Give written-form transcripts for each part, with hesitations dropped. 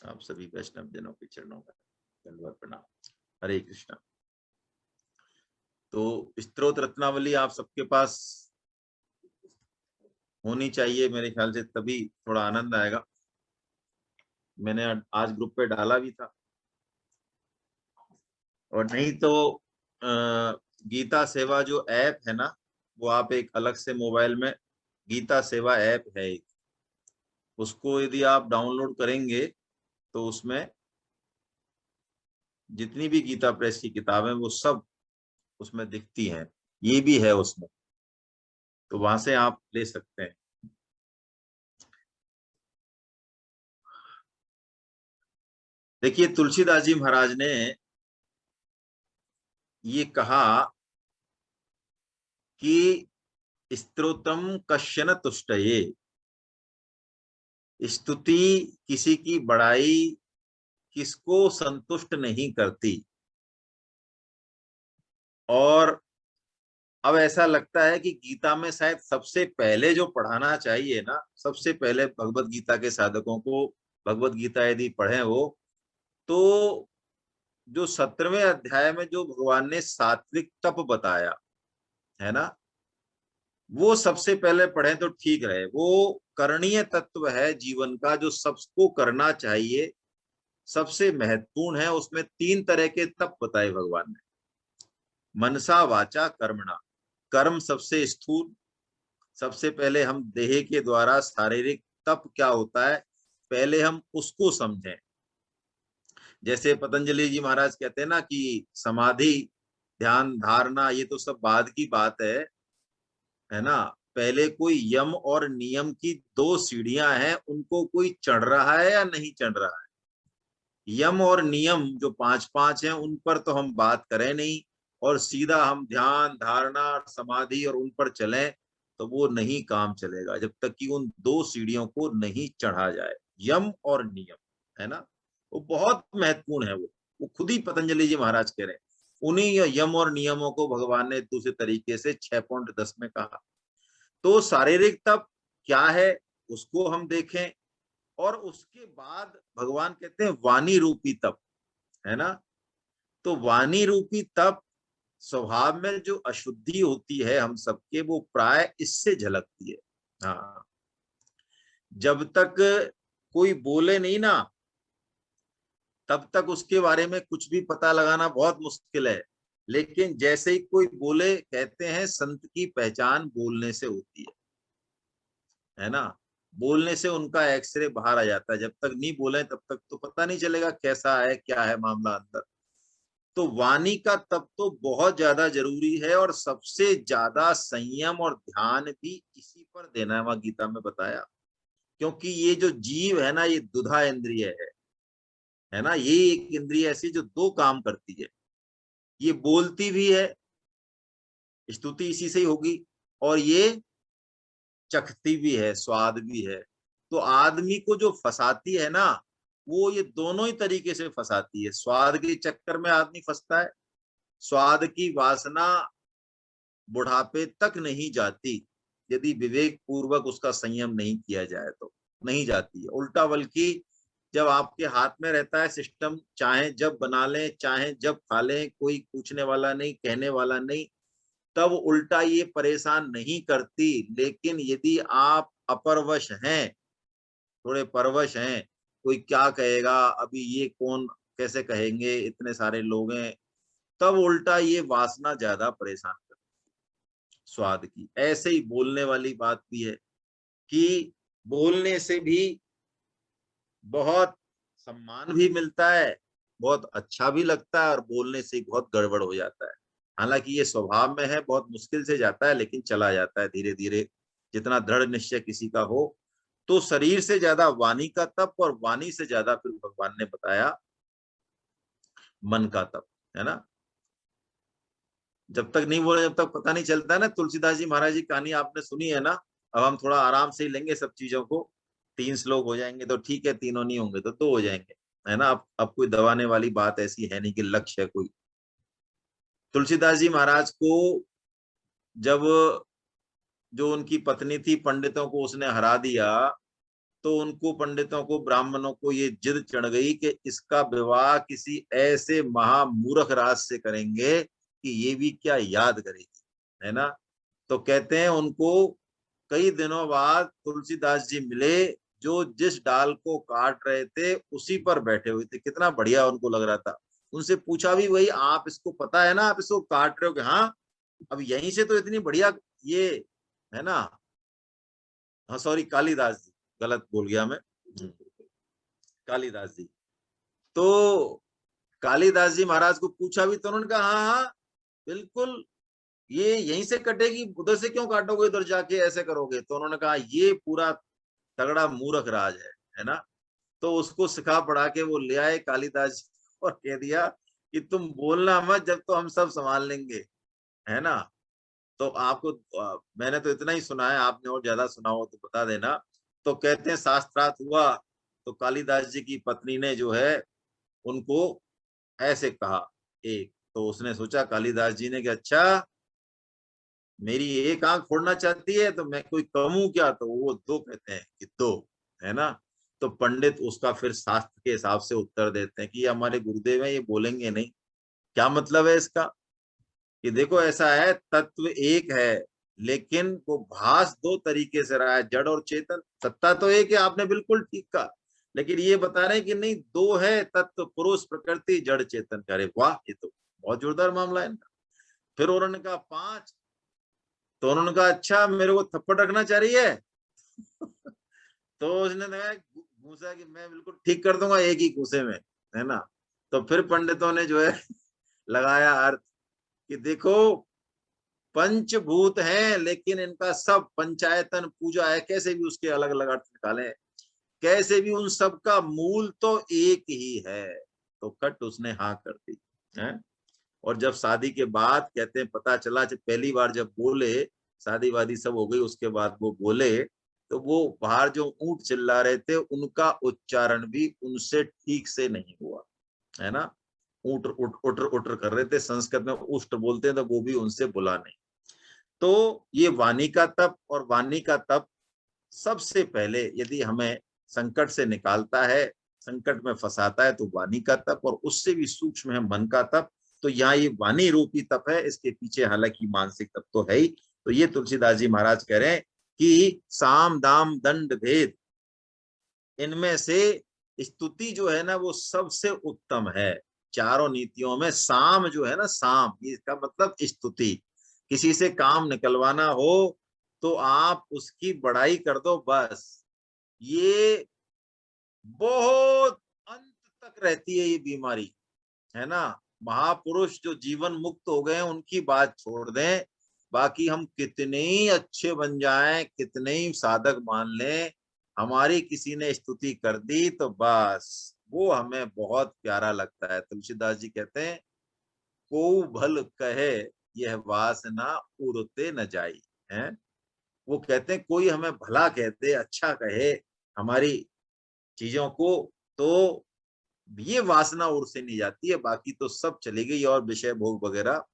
आप सभी वैष्णव जनों के चरणों का दंडवत प्रणाम। हरे कृष्णा। तो स्तोत्र रत्नावली आप सबके पास होनी चाहिए मेरे ख्याल से, तभी थोड़ा आनंद आएगा। मैंने आज ग्रुप पे डाला भी था, और नहीं तो गीता सेवा जो ऐप है ना, वो आप एक अलग से मोबाइल में, गीता सेवा ऐप है एक, उसको यदि आप डाउनलोड करेंगे तो उसमें जितनी भी गीता प्रेस की किताबें वो सब उसमें दिखती हैं, ये भी है उसमें, तो वहां से आप ले सकते हैं। देखिए, तुलसीदास जी महाराज ने ये कहा कि स्तोत्रम कश्चन तुष्टये, स्तुति किसी की बड़ाई किसको संतुष्ट नहीं करती। और अब ऐसा लगता है कि गीता में शायद सबसे पहले जो पढ़ाना चाहिए ना, सबसे पहले भगवत गीता के साधकों को भगवत गीता यदि पढ़े वो, तो जो 17वें अध्याय में जो भगवान ने सात्विक तप बताया है ना, वो सबसे पहले पढ़े तो ठीक रहे। वो करणीय तत्व है जीवन का, जो सबको करना चाहिए, सबसे महत्वपूर्ण है। उसमें 3 तरह के तप बताए भगवान ने, मनसा वाचा कर्मणा। कर्म सबसे स्थूल, सबसे पहले हम देह के द्वारा शारीरिक तप क्या होता है पहले हम उसको समझें। जैसे पतंजलि जी महाराज कहते हैं ना कि समाधि, ध्यान, धारणा ये तो सब बाद की बात है ना। पहले कोई यम और नियम की 2 सीढ़ियां हैं, उनको कोई चढ़ रहा है या नहीं चढ़ रहा है। यम और नियम जो 5-5 हैं उन पर तो हम बात करें नहीं, और सीधा हम ध्यान, धारणा, समाधि और उन पर चलें तो वो नहीं काम चलेगा जब तक कि उन 2 सीढ़ियों को नहीं चढ़ा जाए। यम और नियम है ना, वो बहुत महत्वपूर्ण है। वो खुद ही पतंजलि जी महाराज कह रहे हैं। उन्हीं यम और नियमों को भगवान ने दूसरे तरीके से 6.10 में कहा। तो शारीरिक तप क्या है उसको हम देखें, और उसके बाद भगवान कहते हैं वाणी रूपी तप, है ना। तो वाणी रूपी तप, स्वभाव में जो अशुद्धि होती है हम सबके, वो प्राय इससे झलकती है। हाँ, जब तक कोई बोले नहीं ना, तब तक उसके बारे में कुछ भी पता लगाना बहुत मुश्किल है। लेकिन जैसे ही कोई बोले, कहते हैं संत की पहचान बोलने से होती है ना। बोलने से उनका एक्सरे बाहर आ जाता है, जब तक नहीं बोले तब तक तो पता नहीं चलेगा कैसा है, क्या है मामला अंदर। तो वाणी का तप तो बहुत ज्यादा जरूरी है, और सबसे ज्यादा संयम और ध्यान भी इसी पर देना है, वहां गीता में बताया। क्योंकि ये जो जीव है ना, ये दुधा इंद्रिय है ना। ये एक इंद्रिय ऐसी जो 2 काम करती है, ये बोलती भी है, स्तुति इसी से ही होगी, और ये चखती भी है, स्वाद भी है। तो आदमी को जो फंसाती है ना, वो ये दोनों ही तरीके से फंसाती है। स्वाद के चक्कर में आदमी फंसता है, स्वाद की वासना बुढ़ापे तक नहीं जाती, यदि विवेक पूर्वक उसका संयम नहीं किया जाए तो नहीं जाती है। उल्टा बल्कि जब आपके हाथ में रहता है सिस्टम, चाहे जब बना लें चाहे जब खा लें, कोई पूछने वाला नहीं, कहने वाला नहीं, तब उल्टा ये परेशान नहीं करती। लेकिन यदि आप अपरवश हैं, थोड़े परवश हैं, कोई क्या कहेगा, अभी ये कौन, कैसे कहेंगे, इतने सारे लोग हैं, तब उल्टा ये वासना ज्यादा परेशान करती है स्वाद की। ऐसे ही बोलने वाली बात भी है कि बोलने से भी बहुत सम्मान भी मिलता है, बहुत अच्छा भी लगता है, और बोलने से बहुत गड़बड़ हो जाता है। हालांकि ये स्वभाव में है, बहुत मुश्किल से जाता है, लेकिन चला जाता है धीरे धीरे, जितना दृढ़ निश्चय किसी का हो। तो शरीर से ज्यादा वाणी का तप, और वाणी से ज्यादा फिर भगवान ने बताया मन का तप, है ना। जब तक नहीं बोले जब तक पता नहीं चलता है ना। तुलसीदास जी महाराज की कहानी आपने सुनी है ना। अब हम थोड़ा आराम से ही लेंगे सब चीजों को। 3 श्लोक हो जाएंगे तो ठीक है, तीनों नहीं होंगे तो 2 हो जाएंगे, है ना। अब कोई दबाने वाली बात ऐसी है नहीं कि लक्ष्य है कोई। तुलसीदास जी महाराज को जब जो उनकी पत्नी थी, पंडितों को उसने हरा दिया, तो उनको, पंडितों को, ब्राह्मणों को ये जिद चढ़ गई कि इसका विवाह किसी ऐसे महामूर्ख राज से करेंगे कि ये भी क्या याद करेगी, है ना। तो कहते हैं उनको कई दिनों बाद तुलसीदास जी मिले, जो जिस डाल को काट रहे थे उसी पर बैठे हुए थे। कितना बढ़िया उनको लग रहा था। उनसे पूछा भी वही, आप इसको पता है ना, आप इसको काट रहे हो? कि हाँ, अब यहीं से तो इतनी बढ़िया ये, है ना। हाँ सॉरी, कालिदास जी, गलत बोल गया मैं। कालिदास जी। तो कालिदास जी महाराज को पूछा भी तो उन्होंने कहा हाँ हाँ बिल्कुल, ये यहीं से कटेगी, उधर से क्यों काटोगे, उधर जाके ऐसे करोगे। तो उन्होंने कहा ये पूरा तगड़ा मूर्ख राज है ना। तो उसको सिखा पढ़ा के वो ले आए कालिदास जी और कह दिया कि तुम बोलना मत, जब तो हम सब संभाल लेंगे, है ना। तो आपको मैंने तो इतना ही सुना है, आपने और ज्यादा सुना हो तो बता देना। तो कहते हैं शास्त्रार्थ हुआ, तो कालिदास जी की पत्नी ने जो है उनको ऐसे कहा एक, तो उसने सोचा कालिदास जी ने कि अच्छा मेरी एक आंख फोड़ना चाहती है तो मैं कोई कम हूं क्या, तो वो दो कहते हैं कि दो, है ना। तो पंडित उसका फिर शास्त्र के हिसाब से उत्तर देते हैं कि ये हमारे गुरुदेव हैं, ये बोलेंगे नहीं। क्या मतलब है इसका, कि देखो ऐसा है, तत्व एक है लेकिन वो भास दो तरीके से रहा है, जड़ और चेतन। सत्ता तो एक है, आपने बिल्कुल ठीक कहा, लेकिन ये बता रहे हैं कि नहीं, दो है तत्व, पुरुष प्रकृति जड़ चेतन। अरे वाह, ये तो बहुत जोरदार मामला है इनका। फिर उन्होंने कहा पांच, तो उन्होंने कहा अच्छा मेरे को थप्पड़ रखना चाह रही है। तो उसने कहा घूसा कि मैं बिल्कुल ठीक कर दूंगा एक ही घूसे में, है ना। तो फिर पंडितों ने जो है लगाया अर्थ कि देखो पंचभूत हैं लेकिन इनका सब पंचायतन पूजा है, कैसे भी उसके अलग अलग अर्थ निकाले, कैसे भी उन सब का मूल तो एक ही है। तो कट उसने हाँ कर दी है। और जब शादी के बाद कहते हैं पता चला, जब पहली बार जब बोले, शादी वादी सब हो गई, उसके बाद वो बोले, तो वो बाहर जो ऊंट चिल्ला रहे थे उनका उच्चारण भी उनसे ठीक से नहीं हुआ, है ना। ऊट उट उटर उटर कर रहे थे, संस्कृत में उष्ट बोलते हैं, तो वो भी उनसे बोला नहीं। तो ये वाणी का तप, और वाणी का तप सबसे पहले यदि हमें संकट से निकालता है, संकट में फंसाता है, तो वाणी का तप, और उससे भी सूक्ष्म है मन का तप। तो यहाँ ये वाणी रूपी तप है, इसके पीछे हालांकि मानसिक तप तो है ही। तो ये तुलसीदास जी महाराज कह रहे हैं कि साम दाम दंड भेद, इनमें से स्तुति जो है ना वो सबसे उत्तम है। चारों नीतियों में साम जो है ना, साम इसका मतलब स्तुति। किसी से काम निकलवाना हो तो आप उसकी बड़ाई कर दो बस, ये बहुत अंत तक रहती है ये बीमारी, है ना। महापुरुष जो जीवन मुक्त हो गए हैं उनकी बात छोड़ दें, बाकी हम कितने ही अच्छे बन जाएं, कितने ही साधक मान लें, हमारी किसी ने स्तुति कर दी तो बस वो हमें बहुत प्यारा लगता है। तुलसीदास जी कहते हैं को भल कहे यह वासना उड़ते न जाई, है। वो कहते हैं कोई हमें भला कहते, अच्छा कहे हमारी चीजों को, तो ये वासना उड़ से नहीं जाती है, बाकी तो सब चली गई और विषय भोग वगैरह।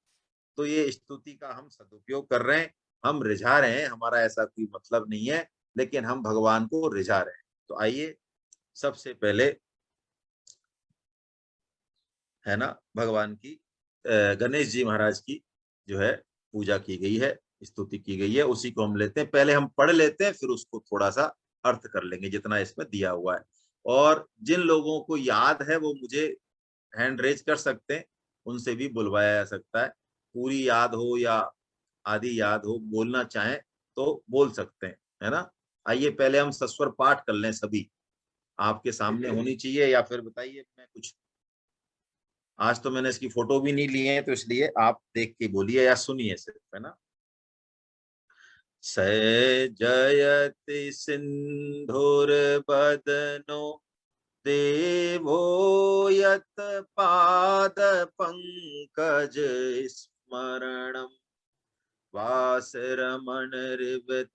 तो ये स्तुति का हम सदुपयोग कर रहे हैं, हम रिझा रहे हैं, हमारा ऐसा कोई मतलब नहीं है, लेकिन हम भगवान को रिझा रहे हैं। तो आइए सबसे पहले, है ना, भगवान की गणेश जी महाराज की जो है पूजा की गई है, स्तुति की गई है, उसी को हम लेते हैं। पहले हम पढ़ लेते हैं, फिर उसको थोड़ा सा अर्थ कर लेंगे जितना इसमें दिया हुआ है। और जिन लोगों को याद है वो मुझे हैंड रेज कर सकते हैं, उनसे भी बुलवाया जा सकता है। पूरी याद हो या आधी याद हो, बोलना चाहें तो बोल सकते हैं, है ना। आइए पहले हम सस्वर पाठ कर लें, सभी आपके सामने होनी चाहिए, या फिर बताइए मैं कुछ, आज तो मैंने इसकी फोटो भी नहीं ली है तो इसलिए आप देख के बोलिए या सुनिए सिर्फ, है ना। स जयति सिंधुर्बदनो देवो यत पाद पंकज स्मरणम वासरमण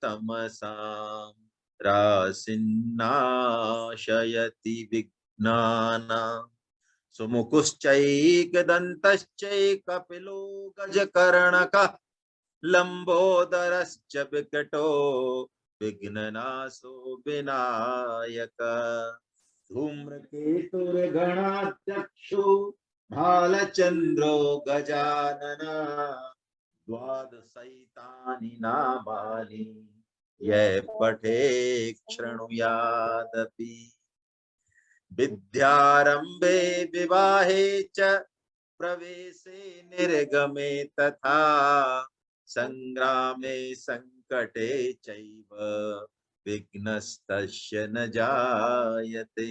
तमसाम रासिन्नाशयति विघ्नानां सुमुखुश्चैकदन्तश्चैकपिलो गजकर्णकः लंबोदरश्च विकटो विघ्ननाशो विनायक। धूम्रकेतुर्गणाध्यक्षो भालचंद्रो गजानन। द्वादशैतानि नामानि यः पठेत् शृणुयादपि। विद्यारंभे विवाहे च प्रवेशे निर्गमे तथा संग्रामे संकटे चैव विघ्नस्तस्य न जायते।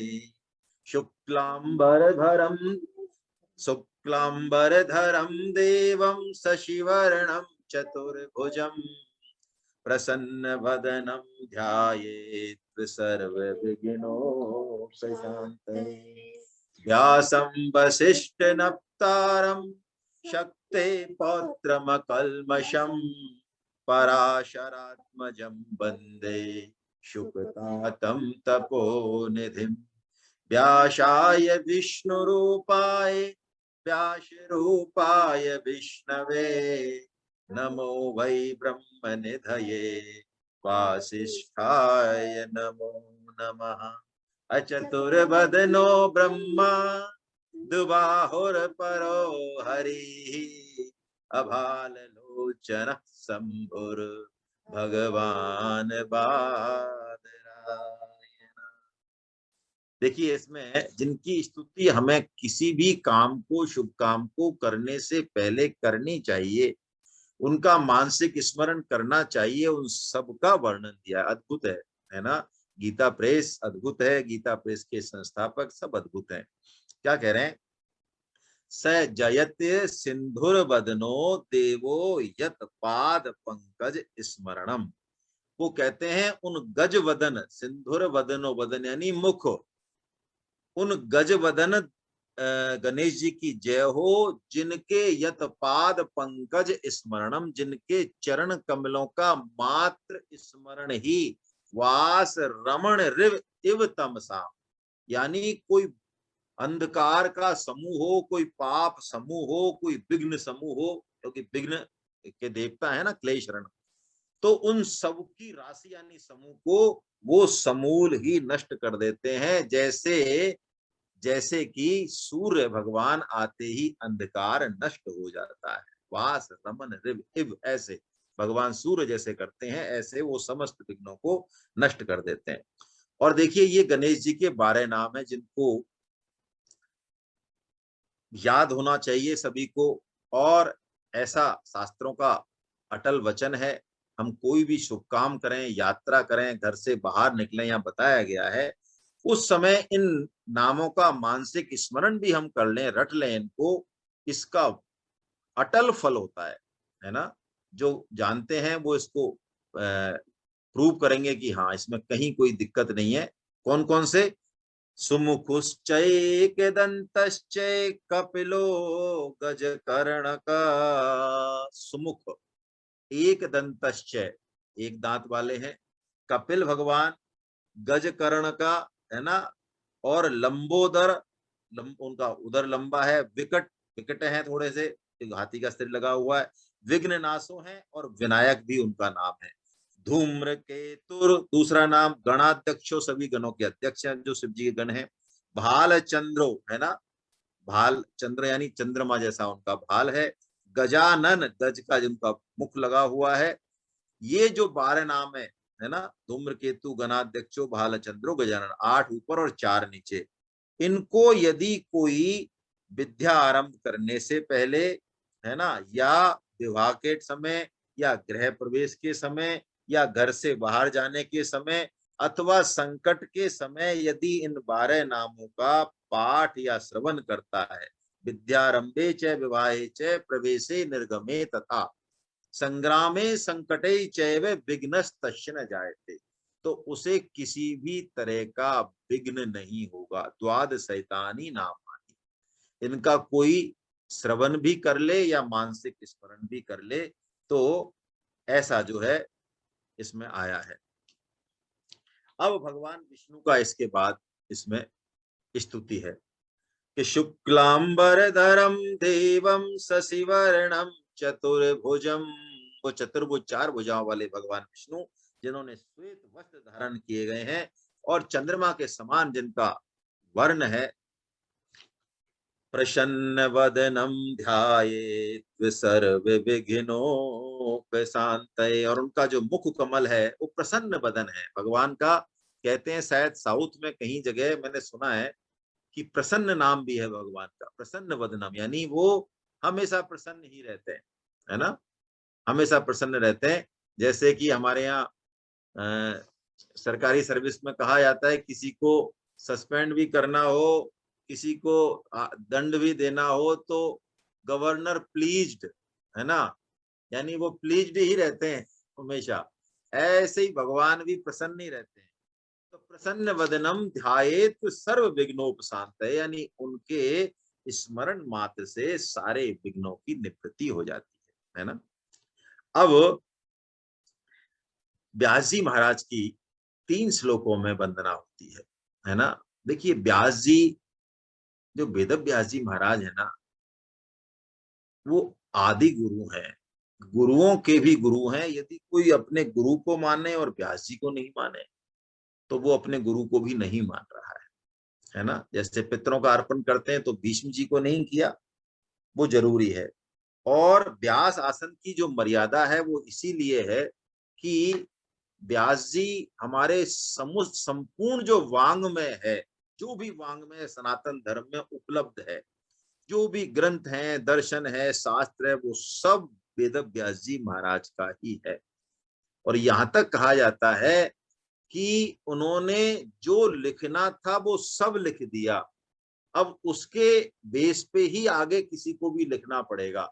शुक्लांबरधरं देवं शशिवर्णं चतुर्भुजं प्रसन्नवदनं ध्यायेत् सर्वविघ्नोपशान्तये। व्यासं वसिष्ठनप्तारं शक्ते पौत्रमकल्मषं पराशरात्मजं वन्दे शुकतातं तपोनिधिं। व्यासाय विष्णुरूपाय व्यासरूपाय विष्णवे नमो वै ब्रह्मनिधये वासिष्ठाय नमो नमः। अचतुर्वदनो ब्रह्मा दुबाहुरपरो हरिः अभाललोचनः शंभुर्भगवान् बादरायण। देखिए, इसमें जिनकी स्तुति हमें किसी भी काम को, शुभ काम को करने से पहले करनी चाहिए, उनका मानसिक स्मरण करना चाहिए, उन सब का वर्णन दिया। अद्भुत है ना। गीता प्रेस अद्भुत है, गीता प्रेस के संस्थापक सब अद्भुत हैं। क्या कह रहे हैं? स जयते सिंधुर वदनो देवो यत पाद पंकज स्मरणम। वो कहते हैं उन गज वदन, सिंधुर वदनो, वदन यानी मुख, उन गज वदन गणेश जी की जय हो, जिनके यत पाद पंकज स्मरणम, जिनके चरण कमलों का मात्र स्मरण ही वास रमण रिव इव तमसा, यानी कोई अंधकार का समूह हो, कोई पाप समूह हो, कोई विघ्न समूह हो, क्योंकि विघ्न के देवता है ना क्लेशरण, तो उन सब की राशि यानी समूह को वो समूल ही नष्ट कर देते हैं। जैसे कि सूर्य भगवान आते ही अंधकार नष्ट हो जाता है। वास रमन रिव इव, ऐसे भगवान सूर्य जैसे करते हैं, ऐसे वो समस्त विघ्नों को नष्ट कर देते हैं। और देखिए, ये गणेश जी के 12 नाम है जिनको याद होना चाहिए सभी को। और ऐसा शास्त्रों का अटल वचन है, हम कोई भी शुभ काम करें, यात्रा करें, घर से बाहर निकलें, यहाँ बताया गया है, उस समय इन नामों का मानसिक स्मरण भी हम कर लें, रट लें इनको, इसका अटल फल होता है ना। जो जानते हैं वो इसको प्रूव करेंगे कि हाँ, इसमें कहीं कोई दिक्कत नहीं है। कौन कौन से? सुमुखुश्चैकदन्तश्चै कपिलो गजकर्णका। सुमुख, एक दंतश्चय, एक दांत वाले हैं, कपिल भगवान, गजकर्ण का, है ना, और लंबोदर, उनका उदर लंबा है, विकट, विकट है थोड़े से, हाथी का सिर लगा हुआ है, विघ्ननाशो है, और विनायक भी उनका नाम है। धूम्रकेतुर दूसरा नाम, गणाध्यक्षो, सभी गणों के अध्यक्ष हैं जो शिव जी के गण हैं। भाल चंद्रो, है ना, भाल चंद्र यानी चंद्रमा जैसा उनका भाल है। गजानन, गज का जिनका मुख लगा हुआ है। ये जो 12 नाम है ना, धूम्रकेतु, गणाध्यक्षो, भाल चंद्रो, गजानन, 8 ऊपर और 4 नीचे। इनको यदि कोई विद्या आरंभ करने से पहले, है ना, या विवाह के समय, या गृह प्रवेश के समय, या घर से बाहर जाने के समय, अथवा संकट के समय यदि इन 12 नामों का पाठ या श्रवण करता है, विद्यारंभे च विवाहे च प्रवेशे निर्गमे तथा संग्रामे संकटे चैव विघ्नस्तस्य न जायते, तो उसे किसी भी तरह का विघ्न नहीं होगा। द्वादशैतानि नामानि, इनका कोई श्रवण भी कर ले या मानसिक स्मरण भी कर ले, तो ऐसा जो है इसमें आया है। अब भगवान विष्णु का इसके बाद इसमें स्तुति है कि शुक्लांबरधरम देवम शशिवर्णम चतुर्भुजम। वो चतुर्भुज, 4 भुजाओं वाले भगवान विष्णु जिन्होंने श्वेत वस्त्र धारण किए गए हैं और चंद्रमा के समान जिनका वर्ण है। प्रसन्न वदनम ध्यायेत् सर्व विघ्नोपशान्तये, और उनका जो मुख कमल है वो प्रसन्न वदन है भगवान का। कहते हैं शायद साउथ में कहीं जगह मैंने सुना है कि प्रसन्न नाम भी है भगवान का, प्रसन्न वदनम, यानी वो हमेशा प्रसन्न ही रहते हैं, है ना, हमेशा प्रसन्न रहते हैं। जैसे कि हमारे यहाँ सरकारी सर्विस में कहा जाता है, किसी को सस्पेंड भी करना हो, किसी को दंड भी देना हो तो गवर्नर प्लीज्ड, है ना, यानी वो प्लीज्ड ही रहते हैं हमेशा। ऐसे ही भगवान भी प्रसन्न ही रहते हैं। तो प्रसन्न वदनम ध्यायेत् सर्व विघ्नोपशान्तये, यानी उनके स्मरण मात्र से सारे विघ्नों की निवृत्ति हो जाती है ना। अब व्यास जी महाराज की 3 श्लोकों में वंदना होती है ना। देखिए व्यास जी, जो वेद व्यास जी महाराज है ना, वो आदि गुरु हैं, गुरुओं के भी गुरु हैं। यदि कोई अपने गुरु को माने और व्यास जी को नहीं माने तो वो अपने गुरु को भी नहीं मान रहा है ना। जैसे पितरों का अर्पण करते हैं तो भीष्म जी को नहीं किया, वो जरूरी है। और व्यास आसन की जो मर्यादा है वो इसीलिए है कि व्यास जी हमारे संपूर्ण जो वांग्मय है, जो भी वांग्मय सनातन धर्म में उपलब्ध है, जो भी ग्रंथ हैं, दर्शन है, शास्त्र है, वो सब वेद व्यास जी महाराज का ही है। और यहां तक कहा जाता है कि उन्होंने जो लिखना था वो सब लिख दिया, अब उसके बेस पे ही आगे किसी को भी लिखना पड़ेगा।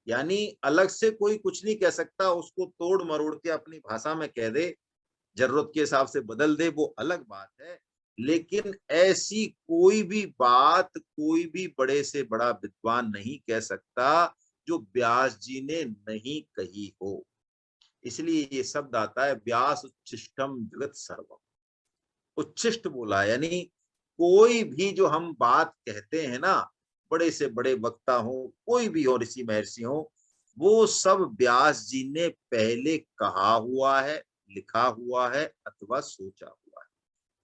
यानी अलग से कोई कुछ नहीं कह सकता, उसको तोड़ मरोड़ के अपनी भाषा में कह दे, जरूरत के हिसाब से बदल दे, वो अलग बात है। लेकिन ऐसी कोई भी बात कोई भी बड़े से बड़ा विद्वान नहीं कह सकता जो व्यास जी ने नहीं कही हो। इसलिए ये शब्द आता है व्यास उच्छिष्टम जगत सर्वम, उच्छिष्ट बोला, यानी कोई भी जो हम बात कहते हैं ना, बड़े से बड़े वक्ता हो, कोई भी हो, ऋषि महर्षि हो, वो सब व्यास जी ने पहले कहा हुआ है, लिखा हुआ है अथवा सोचा हुआ है।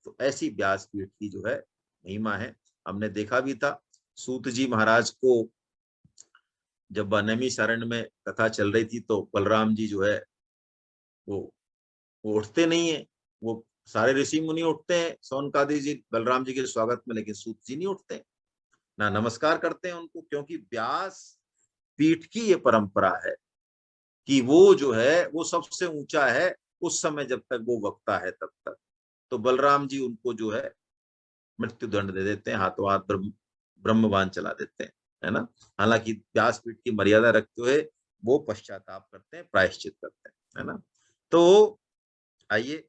तो ऐसी व्यासपीठ की जो है महिमा है। हमने देखा भी था सूत जी महाराज को जब बनमी शरण में कथा चल रही थी तो बलराम जी जो है वो उठते नहीं है। वो सारे ऋषि मुनि उठते हैं सौनकादि जी बलराम जी के स्वागत में, लेकिन सूत जी नहीं उठते, ना नमस्कार करते हैं उनको, क्योंकि व्यास पीठ की ये परंपरा है कि वो जो है वो सबसे ऊंचा है उस समय जब तक वो वक्ता है तब तक। तो बलराम जी उनको जो है मृत्यु दंड दे देते हैं, हाथों हाथ ब्रह्मवान चला देते हैं, है ना। हालांकि व्यासपीठ की मर्यादा रखते हुए वो पश्चाताप करते हैं, प्रायश्चित करते हैं, है ना। तो आइए,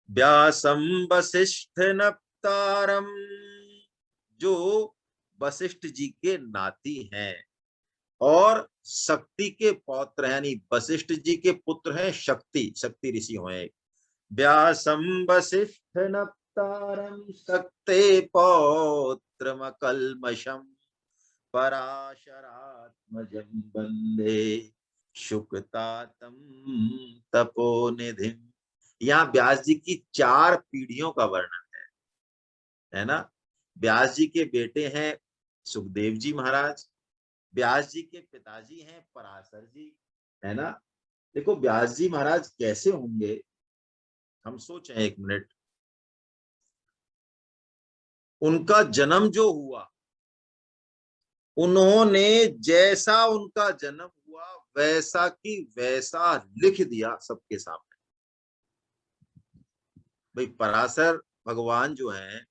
व्यासम वशिष्ठ नप्तारम, जो वशिष्ठ जी के नाती हैं और शक्ति के पौत्र हैं, यानी वशिष्ठ जी के पुत्र हैं शक्ति, शक्ति ऋषि हुए। व्यासम वशिष्ठ नप्तारम शक्ते पौत्रमकल्मषम पराशरात्मजं वंदे शुकतातम तपोनिधिम। यहाँ व्यास जी की 4 पीढ़ियों का वर्णन है ना। व्यास जी के बेटे हैं सुखदेव जी महाराज, व्यास जी के पिताजी हैं पराशर जी, है ना। देखो व्यास जी महाराज कैसे होंगे, हम सोचें एक मिनट। उनका जन्म जो हुआ, उन्होंने जैसा उनका जन्म हुआ वैसा की वैसा लिख दिया सबके सामने। भाई पराशर भगवान जो हैं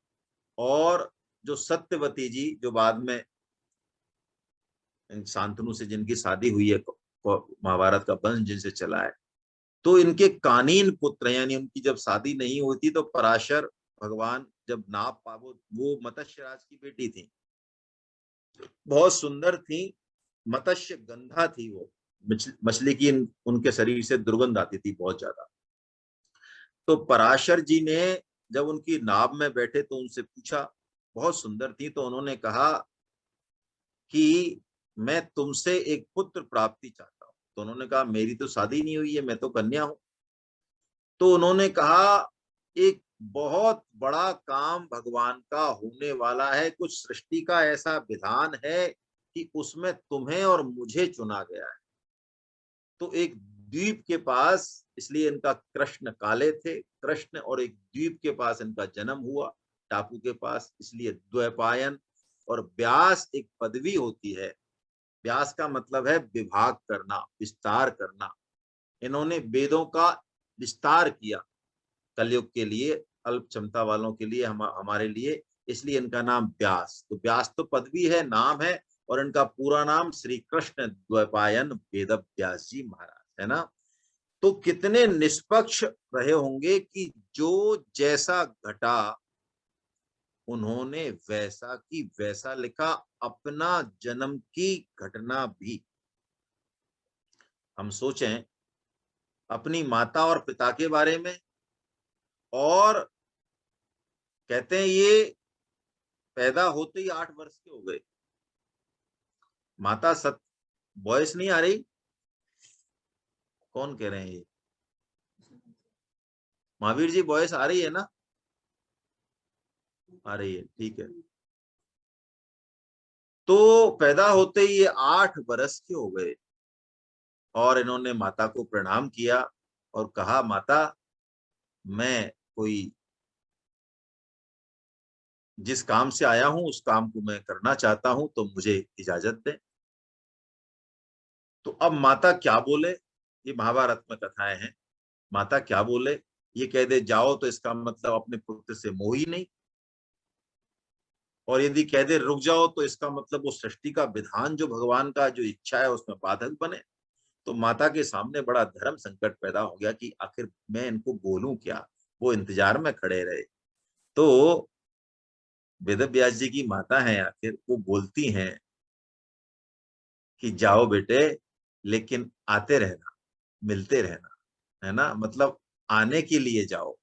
और जो सत्यवती जी जो बाद में शांतनु से जिनकी शादी हुई है, महाभारत का वंश जिनसे चला है, तो इनके कानीन पुत्र हैं, यानी उनकी जब शादी नहीं होती तो पराशर भगवान जब नाप वो मत्स्य राज की बेटी थी, बहुत सुंदर थी, मत्स्य गंधा थी, वो मछली की उनके शरीर से दुर्गंध आती थी बहुत ज्यादा। तो पराशर जी ने जब उनकी नाभ में बैठे तो उनसे पूछा, बहुत सुंदर थी, तो उन्होंने कहा कि मैं तुमसे एक पुत्र प्राप्ति चाहता हूँ। तो उन्होंने कहा मेरी तो शादी नहीं हुई है, मैं तो कन्या हूं। तो उन्होंने कहा एक बहुत बड़ा काम भगवान का होने वाला है, कुछ सृष्टि का ऐसा विधान है कि उसमें तुम्हें और मुझे चुना गया है। तो एक द्वीप के पास, इसलिए इनका कृष्ण काले थे, कृष्ण, और एक द्वीप के पास इनका जन्म हुआ, टापू के पास, इसलिए द्वैपायन। और व्यास एक पदवी होती है, व्यास का मतलब है विभाग करना, विस्तार करना। इन्होंने वेदों का विस्तार किया कलयुग के लिए, अल्प क्षमता वालों के लिए, हमारे लिए, इसलिए इनका नाम व्यास। तो व्यास तो पदवी है, नाम है, और इनका पूरा नाम श्री कृष्ण द्वैपायन वेद व्यास जी महाराज है ना। तो कितने निष्पक्ष रहे होंगे कि जो जैसा घटा उन्होंने वैसा की वैसा लिखा, अपना जन्म की घटना भी। हम सोचें अपनी माता और पिता के बारे में, और कहते हैं ये पैदा होते ही 8 वर्ष के हो गए। माता सत वॉइस नहीं आ रही, कौन कह रहे हैं ये? महावीर जी वॉइस आ रही है ना? आ रही है, ठीक है। तो पैदा होते ही ये 8 वर्ष के हो गए, और इन्होंने माता को प्रणाम किया और कहा, माता मैं कोई जिस काम से आया हूं उस काम को मैं करना चाहता हूं, तो मुझे इजाजत दें। तो अब माता क्या बोले, ये महाभारत में कथाएं हैं, माता क्या बोले, ये कह दे जाओ तो इसका मतलब अपने पुत्र से मोह ही नहीं, और यदि कह दे रुक जाओ तो इसका मतलब वो सृष्टि का विधान जो भगवान का जो इच्छा है उसमें बाधक बने। तो माता के सामने बड़ा धर्म संकट पैदा हो गया कि आखिर मैं इनको बोलूं क्या। वो इंतजार में खड़े रहे। तो वेद व्यास जी की माता है, आखिर वो बोलती हैं कि जाओ बेटे, लेकिन आते रहना, मिलते रहना, है ना, मतलब आने के लिए जाओ।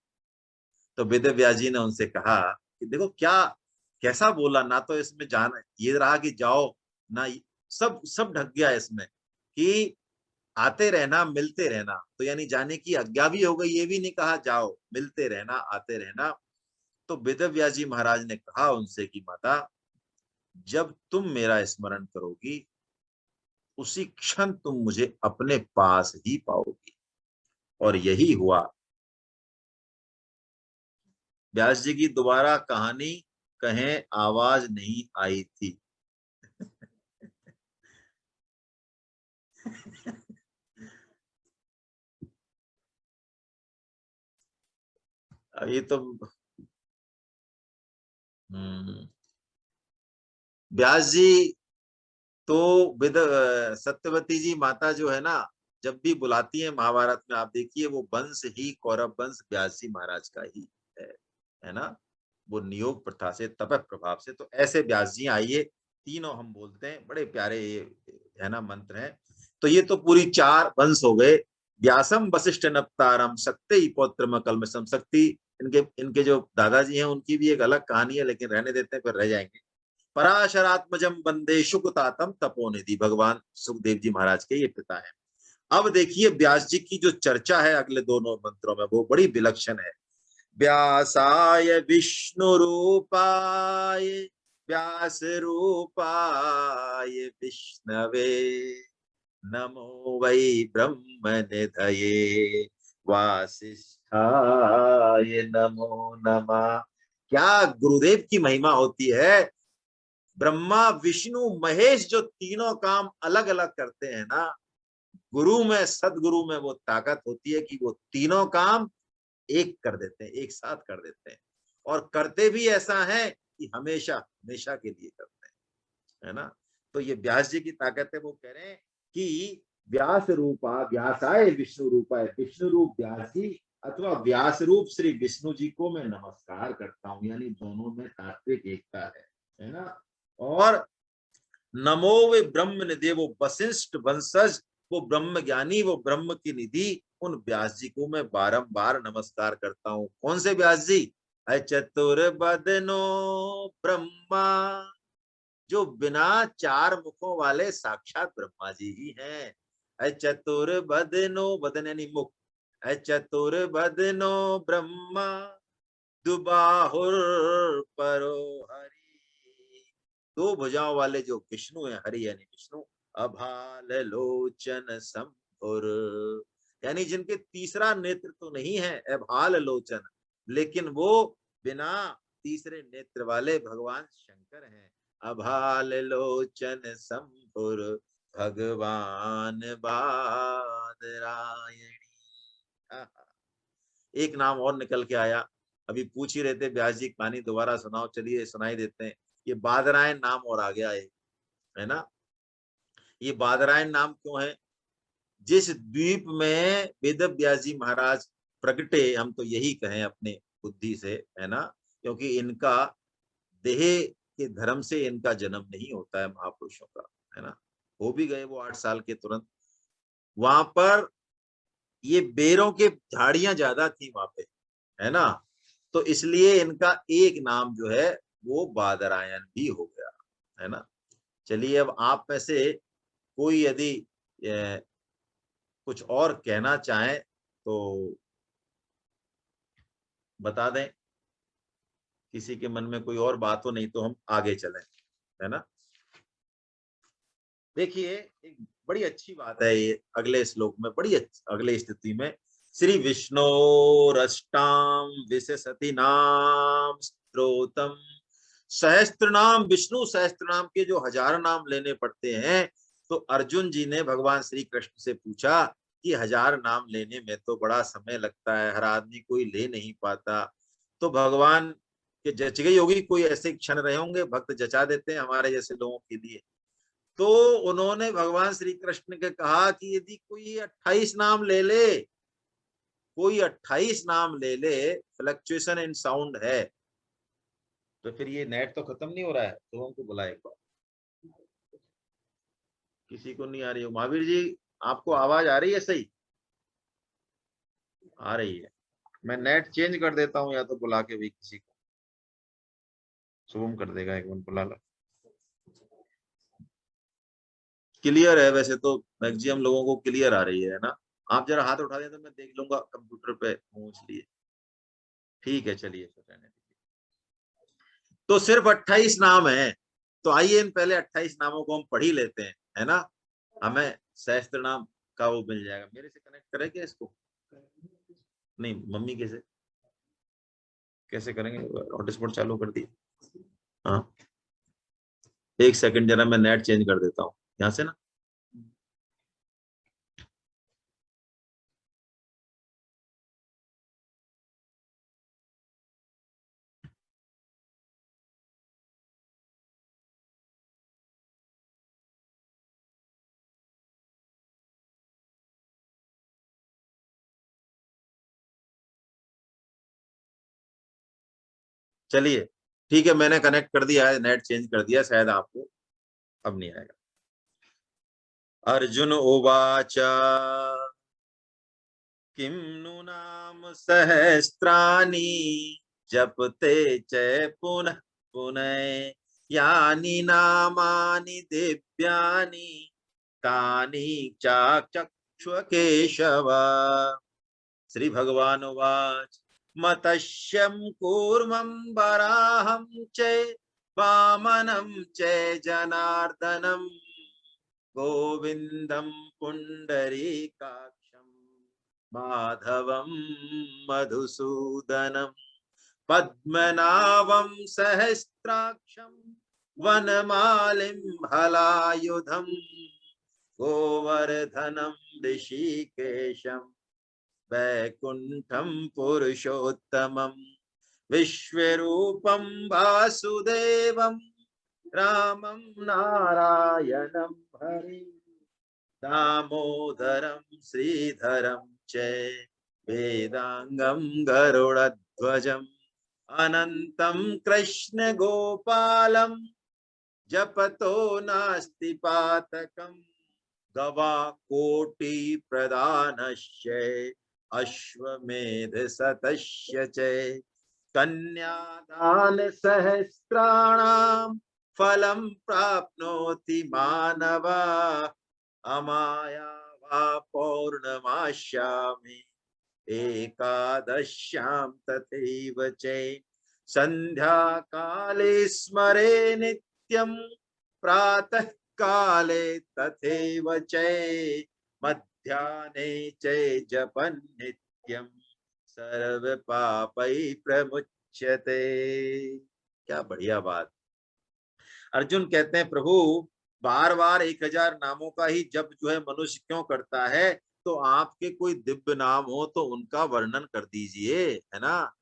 तो वेद व्यास जी ने उनसे कहा कि देखो क्या, कैसा बोला ना, तो इसमें जाना ये रहा कि जाओ ना, सब सब ढक गया इसमें कि आते रहना, मिलते रहना, तो यानी जाने की आज्ञा भी हो गई, ये भी नहीं कहा जाओ, मिलते रहना, आते रहना। तो वेद व्यास जी महाराज ने कहा उनसे कि माता, जब तुम मेरा स्मरण करोगी उसी क्षण तुम मुझे अपने पास ही पाओगी। और यही हुआ। व्यास जी की दोबारा कहानी कहें आवाज नहीं आई थी। ये तो हम्म, व्यास जी तो सत्यवती जी माता जो है ना, जब भी बुलाती है महाभारत में, आप देखिए वो वंश ही कौरव वंश व्यास जी महाराज का ही है ना। वो नियोग प्रथा से, तप प्रभाव से, तो ऐसे व्यास जी आइए, तीनों हम बोलते हैं, बड़े प्यारे ये है ना मंत्र है। तो ये तो पूरी 4 वंश हो गए। व्यासम वशिष्ठ नप्तारम शक्ति पौत्र कलमशम शक्ति। इनके इनके जो दादाजी हैं उनकी भी एक अलग कहानी है, लेकिन रहने देते हैं, फिर रह जाएंगे। पराशरात्मजम वंदे शुकतातम तपोनिधि, भगवान सुखदेव जी महाराज के ये पिता है। अब देखिए व्यास जी की जो चर्चा है अगले दोनों मंत्रों में, वो बड़ी विलक्षण है। व्यासाय विष्णु रूपाय, व्यास रूपाय विष्णवे, नमो वै ब्रह्म निधये, वासिष्ठाय नमो नमः। क्या गुरुदेव की महिमा होती है। ब्रह्मा विष्णु महेश जो तीनों काम अलग अलग करते हैं ना, गुरु में, सदगुरु में वो ताकत होती है कि वो तीनों काम एक कर देते हैं, एक साथ कर देते हैं, और करते भी ऐसा है कि हमेशा हमेशा के लिए करते हैं, है ना। तो ये व्यास जी की ताकत है। वो कह रहे हैं कि व्यास रूपा व्यासाय विष्णु रूपाय, विष्णु रूप व्यास जी अथवा व्यास रूप श्री विष्णु जी को मैं नमस्कार करता हूँ, यानी दोनों में तात्विक एकता है ना। और नमो वे ब्रह्म निधि, वो वशिष्ठ वंशज, वो ब्रह्म ज्ञानी, वो ब्रह्म की निधि, उन व्यास जी को मैं बारंबार नमस्कार करता हूँ। कौन से व्यास जी? चतुर्बदनो ब्रह्मा, जो बिना 4 मुखों वाले साक्षात ब्रह्मा जी ही हैं। चतुर्बदनो, बदन यानी मुख, चतुर्बदनो ब्रह्मा दुबाहुर परो हरि। दो भुजाओं वाले जो विष्णु है, हरि यानी विष्णु, अभाल लोचन संभुर, यानी जिनके तीसरा नेत्र तो नहीं है, अभाल लोचन, लेकिन वो बिना तीसरे नेत्र वाले भगवान शंकर हैं। अभाल लोचन संभुर भगवान बादरायणी। एक नाम और निकल के आया, अभी पूछ ही रहे थे व्यास जी कहानी दोबारा सुनाओ, चलिए सुनाई देते हैं। ये बादरायण नाम और आ गया है ना। ये बादरायण नाम क्यों है? जिस द्वीप में वेद व्यास जी महाराज प्रगटे, हम तो यही कहें अपने बुद्धि से, है ना, क्योंकि इनका देह के धर्म से इनका जन्म नहीं होता है महापुरुषों का, है ना। हो भी गए वो 8 साल के तुरंत। वहां पर ये बेरों के झाड़ियां ज्यादा थी वहां पे, है ना, तो इसलिए इनका एक नाम जो है वो बादरायण भी हो गया, है ना। चलिए अब आप में से कोई यदि कुछ और कहना चाहे तो बता दें, किसी के मन में कोई और बात हो, नहीं तो हम आगे चलें, है ना। देखिए एक बड़ी अच्छी बात है ये अगले श्लोक में, बड़ी अगले स्थिति में, श्री विष्णु रष्टाम विशेषति नाम स्त्रोतम। सहस्त्र नाम, विष्णु सहस्त्र नाम के जो 1000 नाम लेने पड़ते हैं, तो अर्जुन जी ने भगवान श्री कृष्ण से पूछा कि 1000 नाम लेने में तो बड़ा समय लगता है, हर आदमी कोई ले नहीं पाता। तो भगवान के जच गई होगी, कोई ऐसे क्षण रहे होंगे भक्त जचा देते हैं हमारे जैसे लोगों के लिए। तो उन्होंने भगवान श्री कृष्ण के कहा कि यदि कोई 28 नाम ले ले, कोई 28 नाम ले ले, फ्लक्चुएशन इन साउंड है, तो फिर ये नेट तो खत्म नहीं हो रहा है, तो हमको बुलाए एक बार। किसी को नहीं आ रही हो महावीर जी, आपको आवाज आ रही है सही? आ रही है। मैं नेट चेंज कर देता हूँ, या तो बुला के भी किसी को, शुभम कर देगा, एक मिनट बुला लो। क्लियर है वैसे तो, मैक्सिमम लोगों को क्लियर आ रही है ना। आप जरा हाथ उठा दें तो मैं देख लूंगा कंप्यूटर पे हूँ इसलिए। ठीक है चलिए फिर रहने दीजिए। तो सिर्फ 28 नाम है, तो आइए इन पहले 28 नामों को हम पढ़ ही लेते हैं, है ना। हमें सहस्त्र नाम का वो मिल जाएगा। मेरे से कनेक्ट करेंगे इसको? नहीं, मम्मी कैसे कैसे करेंगे? हॉटस्पॉट चालू कर दिए। हाँ, एक सेकंड जरा, मैं नेट चेंज कर देता हूँ यहाँ से ना। चलिए ठीक है, मैंने कनेक्ट कर दिया है, नेट चेंज कर दिया, शायद आपको अब नहीं आएगा। अर्जुन उवाच किम नु नाम सहस्त्राणि जपते च पुनः पुनः यानि नामानि दिव्यानि तानि चाक्षुष केशव। श्री भगवान उवाच मत्स्यं कूर्मं वराहं च वामनं च जनार्दनं गोविंदं पुंडरीकाक्षं माधवं मधुसूदनं पद्मनाभं सहस्राक्षं वनमालिं हलायुधं गोवर्धनं ऋषिकेशं वैकुंठं पुरुषोत्तमं विश्वरूपं वासुदेवं रामं नारायणं हरि दामोदरं श्रीधरं च वेदांगं गरुड़ध्वजम् अनंतं कृष्ण गोपालं जपतो नास्ति पातकम् गवा कोटि प्रदानश्च अश्वमेध शतस्य च कन्यादान सहस्राणां फलं प्राप्नोति मानवा अमाया वा पौर्णमास्यामि एकादश्यां तथैव च संध्या काले स्मरे नित्यं प्रातः काले तथैव च मध्याह्ने च जपन् नित्यं सर्व पापै प्रमुच्यते। क्या बढ़िया बात। अर्जुन कहते हैं प्रभु बार बार 1000 नामों का ही जप जो है मनुष्य क्यों करता है, तो आपके कोई दिव्य नाम हो तो उनका वर्णन कर दीजिए, है ना।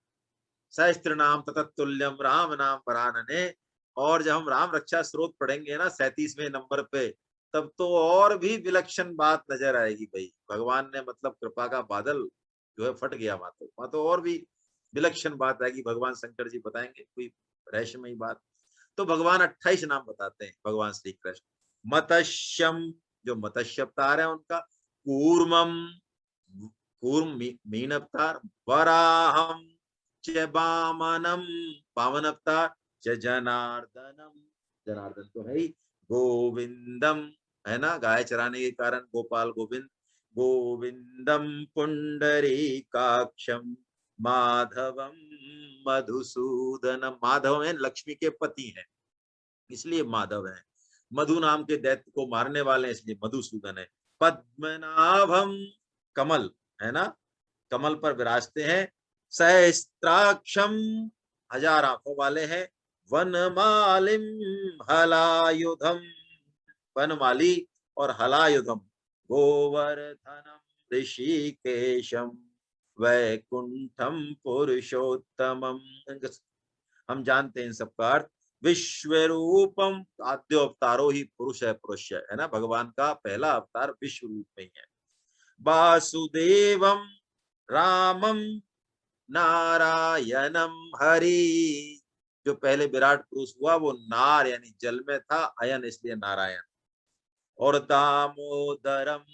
सहस्त्र नाम ततुल्यम राम नाम वरानने। और जब हम राम रक्षा स्तोत्र पढ़ेंगे ना 37वें नंबर पे, तब तो और भी विलक्षण बात नजर आएगी भाई। भगवान ने मतलब कृपा का बादल जो है फट गया वहां तो और भी विलक्षण बात आएगी। भगवान शंकर जी बताएंगे कोई रहस्यमयी बात। तो भगवान 28 नाम बताते हैं भगवान श्री कृष्ण। मत्स्यम, जो मत्स्य अवतार है उनका। कूर्मम, कूर्म मीन अवतार। वराहम च वामनम, वामन अवतार। च जनार्दनम, जनार्दन तो है ही। गोविंदम, है ना, गाय चराने के कारण गोपाल गोविंद। गोविंदम पुंडरीकाक्षम माधवम मधुसूदनम। माधव है लक्ष्मी के पति हैं इसलिए माधव है। मधु नाम के दैत्य को मारने वाले हैं इसलिए मधुसूदन है। पद्मनाभम, कमल, है ना, कमल पर विराजते हैं। सहस्त्राक्षम, 1000 आंखों वाले हैं। वनमालिम हलायुधम, वनमाली और हलायुधम। गोवर्धनम ऋषिकेशम वैकुंठम पुरुषोत्तमम। हम जानते हैं इन सबका अर्थ। विश्व रूपम, आद्य अवतारो ही पुरुष है ना, भगवान का पहला अवतार विश्व रूप में ही है। वासुदेवम रामम नारायणम हरि। जो पहले विराट पुरुष हुआ वो नार यानी जल में था, अयन इसलिए नारायण। और दामोदरम,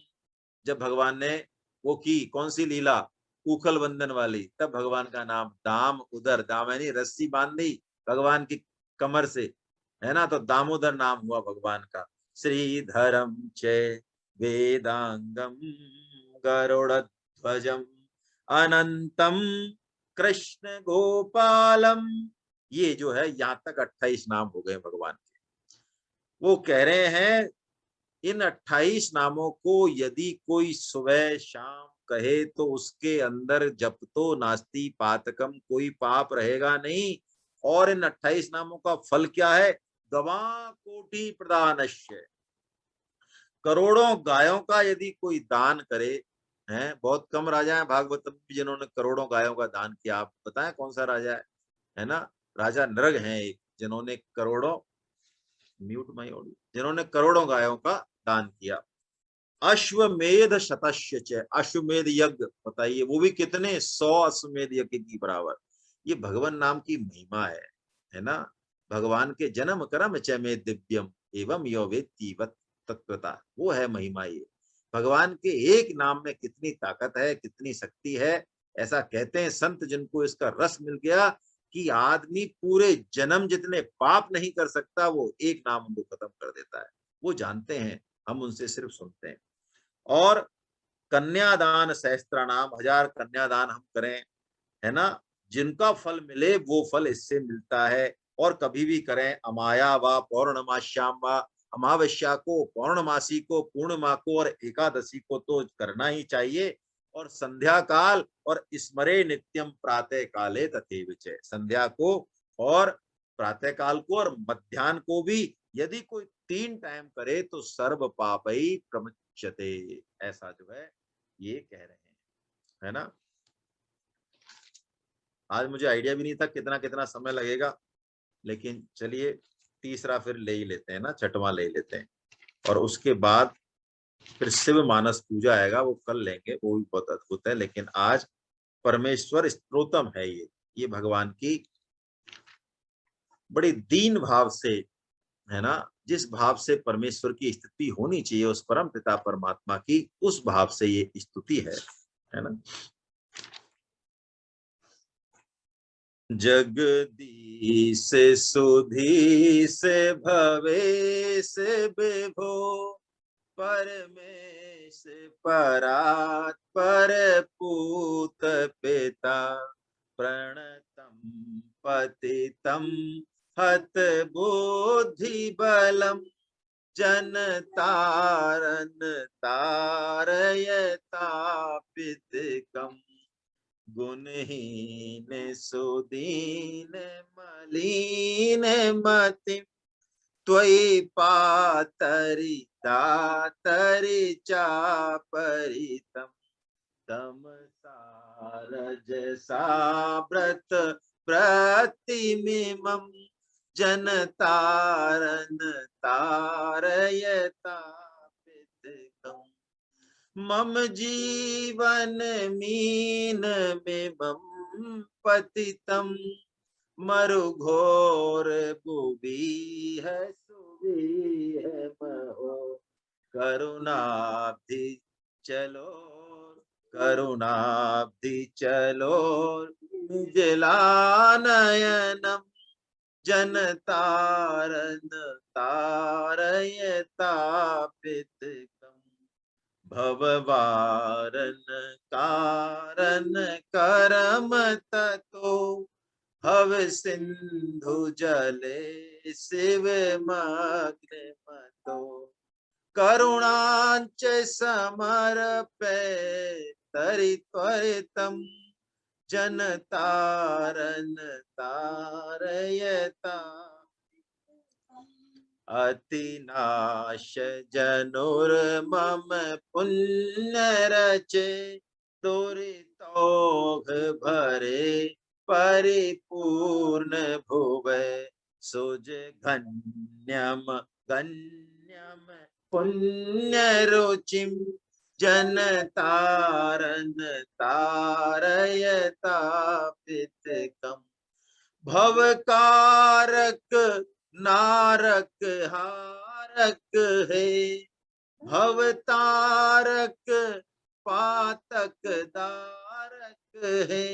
जब भगवान ने वो की कौन सी लीला, उखल बंधन वाली, तब भगवान का नाम दाम उदर, दाम यानी रस्सी बांधी भगवान की कमर से, है ना, तो दामोदर नाम हुआ भगवान का। श्रीधरम च वेदांगम गरुड़ध्वजम अनंतम कृष्ण गोपालम। ये जो है यहाँ तक 28 नाम हो गए भगवान के। वो कह रहे हैं इन 28 नामों को यदि कोई सुबह शाम कहे तो उसके अंदर जब तो नास्ति पातकम, कोई पाप रहेगा नहीं। और इन 28 नामों का फल क्या है, गवा कोटि प्रदानश्य, करोड़ों गायों का यदि कोई दान करे। हैं बहुत कम राजा हैं भागवतम में जिन्होंने करोड़ों गायों का दान किया। आप बताएं कौन सा राजा है ना, राजा नृग हैं एक, जिन्होंने करोड़ों, म्यूट माई ऑडियो, जिन्होंने करोड़ों गायों का दान किया। अश्वमेध शतस्य च, अश्वमेध यज्ञ बताइए वो भी कितने, 100 अश्वमेध यज्ञ की बराबर। ये भगवान नाम की महिमा है ना। भगवान के जन्म कर्म च में दिव्यम एवं यो वेत्ति तत्वता, वो है महिमा। ये भगवान के एक नाम में कितनी ताकत है, कितनी शक्ति है। ऐसा कहते हैं संत जिनको इसका रस मिल गया कि आदमी पूरे जन्म जितने पाप नहीं कर सकता वो एक नाम उनको खत्म कर देता है। वो जानते हैं, हम उनसे सिर्फ सुनते हैं। और कन्यादान सहस्त्राणाम, 1000 कन्यादान हम करें, है ना, जिनका फल मिले वो फल इससे मिलता है। और कभी भी करें, अमाया व पौर्णमाश्याम व, अमावस्या को, पौर्णमासी को, पूर्णिमा को और एकादशी को तो करना ही चाहिए। और संध्या काल और स्मरे नित्यम प्रातः काले तथैव च, संध्या को और प्रातः काल को और मध्याह्न को भी यदि कोई 3 टाइम करे तो सर्व पापई प्रमुच्यते, ऐसा जो है ये कह रहे हैं, है ना। आज मुझे आइडिया भी नहीं था कितना कितना समय लगेगा, लेकिन चलिए तीसरा फिर ले ही लेते हैं ना, छठवां ले लेते हैं। और उसके बाद फिर शिव मानस पूजा आएगा, वो कल लेंगे, वो भी बहुत अद्भुत है। लेकिन आज परमेश्वर स्तोत्रम है ये भगवान की बड़ी दीन भाव से, है ना, जिस भाव से परमेश्वर की स्तुति होनी चाहिए उस परम पिता परमात्मा की, उस भाव से ये स्तुति है ना। जगदीश सुधीश भवेश विभो परमेश परात् पर पूत पिता प्रणतम पतितम हत बुद्धि बलम जनतारन तारयतापितकम् गुणहीन सुदीन मलिन मति त्वयि पातरि दातरि चापरितम् तमसा रजसा व्रत प्रतिमिमम् जनतारन तारयतापितकम् मम जीवन मीन मिमं पतितं मरुघोर बुबीह सुबीह महो करुणाब्धि चलो करुणाब्धि चलो निजलानयनम जनतारन तारयतापितकम् भववारन कारण करम ततो भव सिंधु जले शिव मग्न मतो करुणांच समर्पे तरि त्वरितम् जनतारन तारयता अतिनाश जनुर्मम पुण्य रचे दुरितोघ भरे परिपूर्ण भुवे सुज गण्यम गण्यम पुण्य रुचिम जनतारन तारयतापितकम् भवकारक नारक हारक है भवतारक पातक दारक है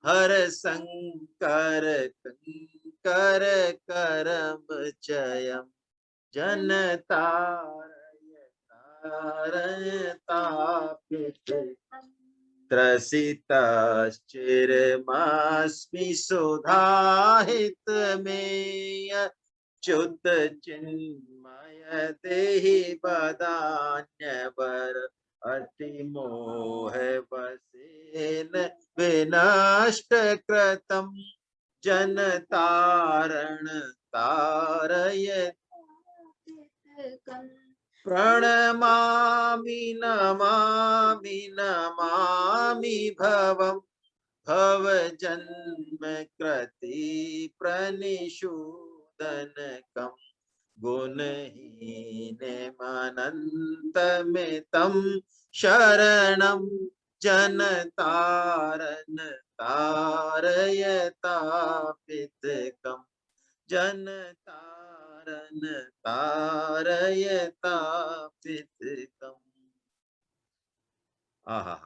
हर संकर कंकर करम चयम जनतारयतापितकम् त्रसितश्चिरमास्मि सुधाहितमेय च्युत चिन्मय देहि बदान्यवर अतिमोह वसेन विनष्ट कृतम् जनतारण तारयतापितकम् प्रणमामि नमामि नमामि भवम् भव जन्म कृति प्रणिषूदनकम् गुणहीनमनन्तमितं शरणं जनतारन तारयतापितकम् जनतारन तारयतापितकम्। आहा,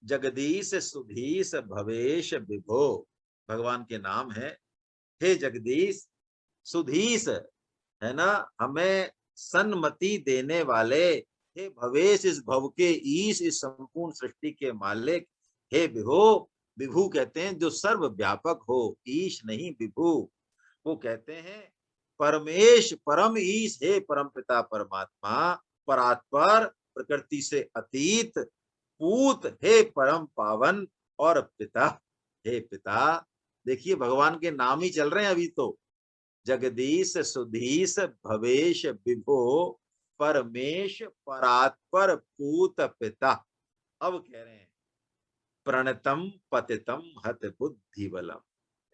जगदीश सुधीश भवेश विभो भगवान के नाम है। हे जगदीश सुधीश है ना, हमें सन्मति देने वाले, हे भवेश इस भव के ईश, इस संपूर्ण सृष्टि के मालिक, हे विभो, विभु कहते हैं जो सर्व व्यापक हो, ईश नहीं विभु। वो कहते हैं परमेश परम ईश, हे परम पिता परमात्मा, परात्पर प्रकृति से अतीत, पूत हे परम पावन, और पिता हे पिता। देखिए भगवान के नाम ही चल रहे हैं अभी तो, जगदीश सुधीश भवेश विभो परमेश परात्पर पूत पिता। अब कह रहे हैं प्रणतम पतितम हत बुद्धि बलम,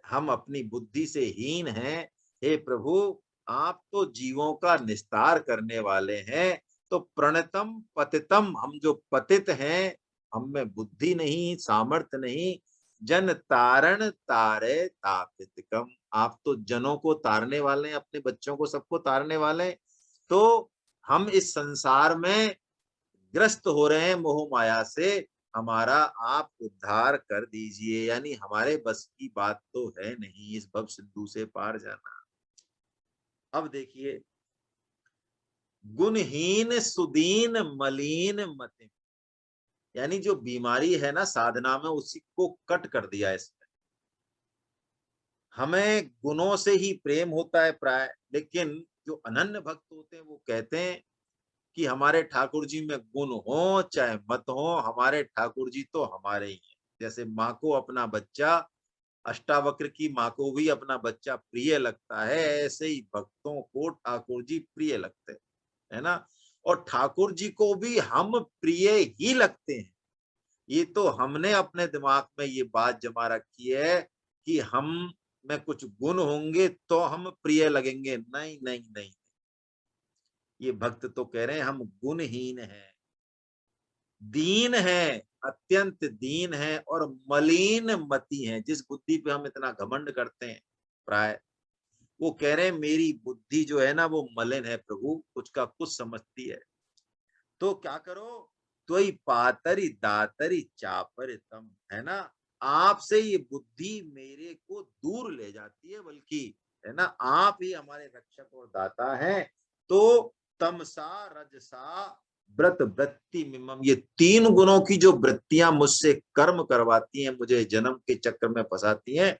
हम अपनी बुद्धि से हीन हैं, हे प्रभु आप तो जीवों का निस्तार करने वाले हैं। तो प्रणतम पतितम, हम जो पतित हैं, हम में बुद्धि नहीं सामर्थ्य नहीं, जन तारण तारे तापितकम, आप तो जनों को तारने वाले हैं, अपने बच्चों को सबको तारने वाले हैं। तो हम इस संसार में ग्रस्त हो रहे हैं मोह माया से, हमारा आप उद्धार कर दीजिए। यानी हमारे बस की बात तो है नहीं इस भव सिंधु से पार जाना। अब देखिए गुणहीन सुदीन मलीन मति, यानी जो बीमारी है ना साधना में, उसी को कट कर दिया इसमें। हमें गुणों से ही प्रेम होता है प्राय, लेकिन जो अनन्य भक्त होते हैं वो कहते हैं कि हमारे ठाकुर जी में गुण हो चाहे मत हो, हमारे ठाकुर जी तो हमारे ही हैं। जैसे माँ को अपना बच्चा, अष्टावक्र की माँ को भी अपना बच्चा प्रिय लगता है, ऐसे ही भक्तों को ठाकुर जी प्रिय लगते हैं, है ना। और ठाकुर जी को भी हम प्रिय ही लगते हैं। ये तो हमने अपने दिमाग में ये बात जमा रखी है कि हम में कुछ गुण होंगे तो हम प्रिय लगेंगे। नहीं नहीं नहीं, ये भक्त तो कह रहे हैं हम गुणहीन हैं, दीन है, अत्यंत दीन है और मलिन मति है। जिस बुद्धि पे हम इतना घमंड करते हैं प्राय, वो कह रहे हैं मेरी बुद्धि जो है ना वो मलिन है प्रभु, कुछ का कुछ समझती है। तो क्या करो, त्वयि पातरी दातरी चापर तम, है ना। आपसे ये बुद्धि मेरे को दूर ले जाती है, बल्कि, है ना, आप ही हमारे रक्षक और दाता हैं। तो तमसा रजसा व्रत वृत्ति मिमम, ये तीन गुणों की जो वृत्तियां मुझसे कर्म करवाती हैं, मुझे जन्म के चक्र में फंसाती हैं,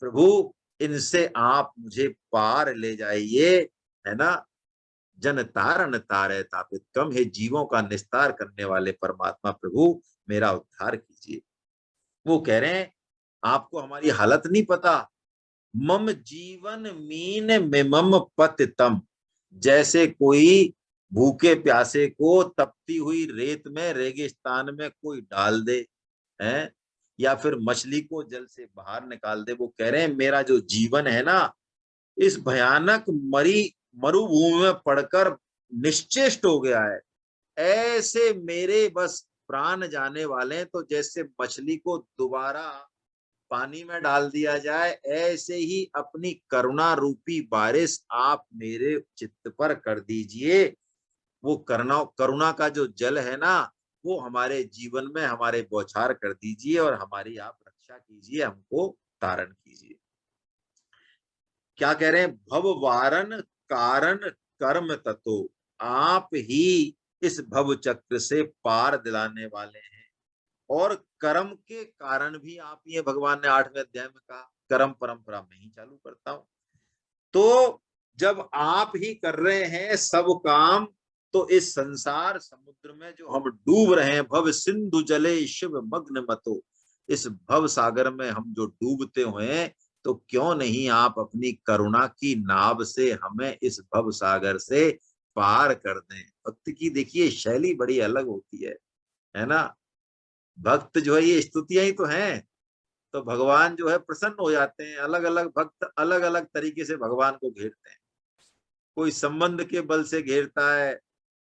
प्रभु इनसे आप मुझे पार ले जाइए, है ना। जन तारण तारे तापित कम, हे जीवों का निस्तार करने वाले परमात्मा प्रभु मेरा उद्धार कीजिए। वो कह रहे हैं आपको हमारी हालत नहीं पता। मम जीवन मीन में मम पतितम, जैसे कोई भूखे प्यासे को तपती हुई रेत में, रेगिस्तान में कोई डाल दे, है, या फिर मछली को जल से बाहर निकाल दे। वो कह रहे हैं मेरा जो जीवन है ना, इस भयानक मरुभूमि में पड़कर निश्चेष्ट हो गया है। ऐसे मेरे बस प्राण जाने वाले हैं, तो जैसे मछली को दोबारा पानी में डाल दिया जाए, ऐसे ही अपनी करुणा रूपी बारिश आप मेरे चित्त पर कर दीजिए। वो करुणा करुणा का जो जल है ना, वो हमारे जीवन में हमारे बौछार कर दीजिए और हमारी आप रक्षा कीजिए, हमको तारण कीजिए। क्या कह रहे हैं, भव वारण कारण कर्म ततो, आप ही इस भव चक्र से पार दिलाने वाले हैं। और कर्म के कारण भी आप ही है, भगवान ने 8वें अध्याय में कहा कर्म परंपरा में ही चालू करता हूं। तो जब आप ही कर रहे हैं सब काम, तो इस संसार समुद्र में जो हम डूब रहे हैं, भव सिंधु जले शिव मग्न मतो, इस भव सागर में हम जो डूबते हुए हैं, तो क्यों नहीं आप अपनी करुणा की नाव से हमें इस भव सागर से पार कर दें। भक्त की देखिए शैली बड़ी अलग होती है ना। भक्त जो है ये स्तुतियां ही तो हैं, तो भगवान जो है प्रसन्न हो जाते हैं। अलग अलग भक्त अलग अलग तरीके से भगवान को घेरते हैं। कोई संबंध के बल से घेरता है,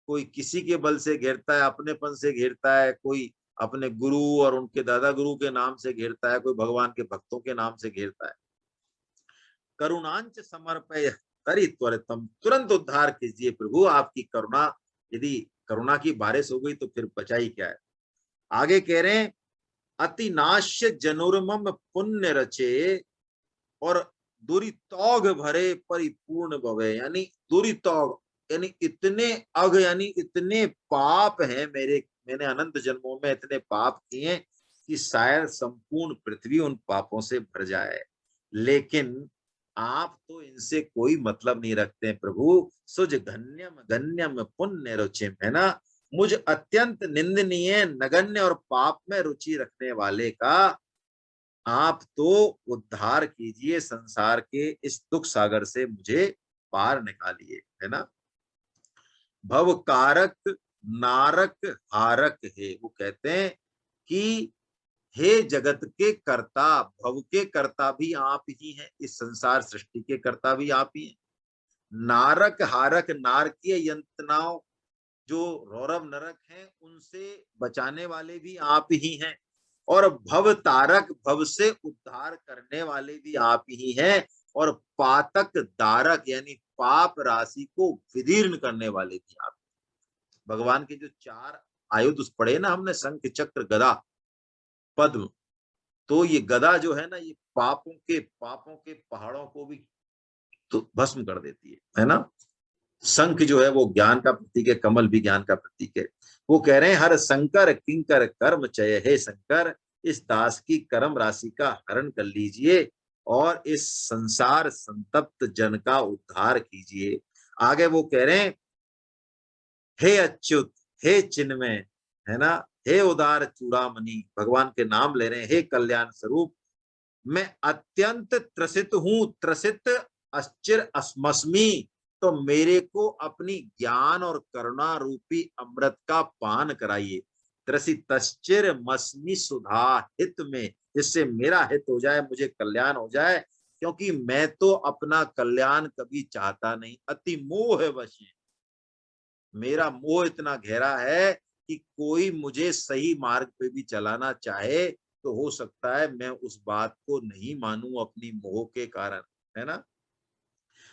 कोई किसी के बल से घेरता है, अपनेपन से घेरता है, कोई अपने गुरु और उनके दादा गुरु के नाम से घेरता है, कोई भगवान के भक्तों के नाम से घेरता है। करुणांच समर्पय तरि त्वरितम, तुरंत उद्धार कीजिए प्रभु, आपकी करुणा, यदि करुणा की बारिश हो गई तो फिर बचाई क्या है। आगे कह रहे हैं अति नाश्य जनुर्मम पुण्य रचे, और दुरितौघ भरे परिपूर्ण भवे, यानी दुरितौघ यानी इतने अघ, यानी इतने पाप हैं मेरे, मैंने अनंत जन्मों में इतने पाप किए कि शायद संपूर्ण पृथ्वी उन पापों से भर जाए, लेकिन आप तो इनसे कोई मतलब नहीं रखते हैं प्रभु। सुज घन्यम गण्यम पुण्य रुचिम, है ना। मुझ अत्यंत निंदनीय नगण्य और पाप में रुचि रखने वाले का आप तो उद्धार कीजिए, संसार के इस दुख सागर से मुझे पार निकालिए, है ना। भव कारक नारक हारक है, वो कहते हैं कि हे जगत के कर्ता, भव के कर्ता भी आप ही हैं, इस संसार सृष्टि के कर्ता भी आप ही हैं। नारक हारक, नारकीय यंत्रणाओं जो रौरव नरक हैं उनसे बचाने वाले भी आप ही हैं, और भव तारक, भव से उद्धार करने वाले भी आप ही हैं, और पातक दारक यानी पाप राशि को विदीर्ण करने वाले भी आप। भगवान के जो 4 आयुध पढ़े ना हमने, शंख चक्र गदा पद्म, तो ये गदा जो है ना, ये पापों के पहाड़ों को भी तो भस्म कर देती है ना। शंख जो है वो ज्ञान का प्रतीक है, कमल भी ज्ञान का प्रतीक है। वो कह रहे हैं हर शंकर किंकर कर्म चय, हे शंकर इस दास की कर्म राशि का हरण कर लीजिए और इस संसार संतप्त जन का उद्धार कीजिए। आगे वो कह रहे हैं हे अच्युत, हे चिन्मय, है ना, हे उदार चूड़ामणि, भगवान के नाम ले रहे हैं, हे कल्याण स्वरूप, मैं अत्यंत त्रसित हूं, त्रसित अश्चिर अस्मस्मी, तो मेरे को अपनी ज्ञान और करुणा रूपी अमृत का पान कराइए। त्रसितश्चिर मस्मि सुधा हित में, जिससे मेरा हित हो जाए, मुझे कल्याण हो जाए, क्योंकि मैं तो अपना कल्याण कभी चाहता नहीं। अति मोह वश, मेरा मोह इतना गहरा है कि कोई मुझे सही मार्ग पे भी चलाना चाहे तो हो सकता है मैं उस बात को नहीं मानूं अपनी मोह के कारण, है ना।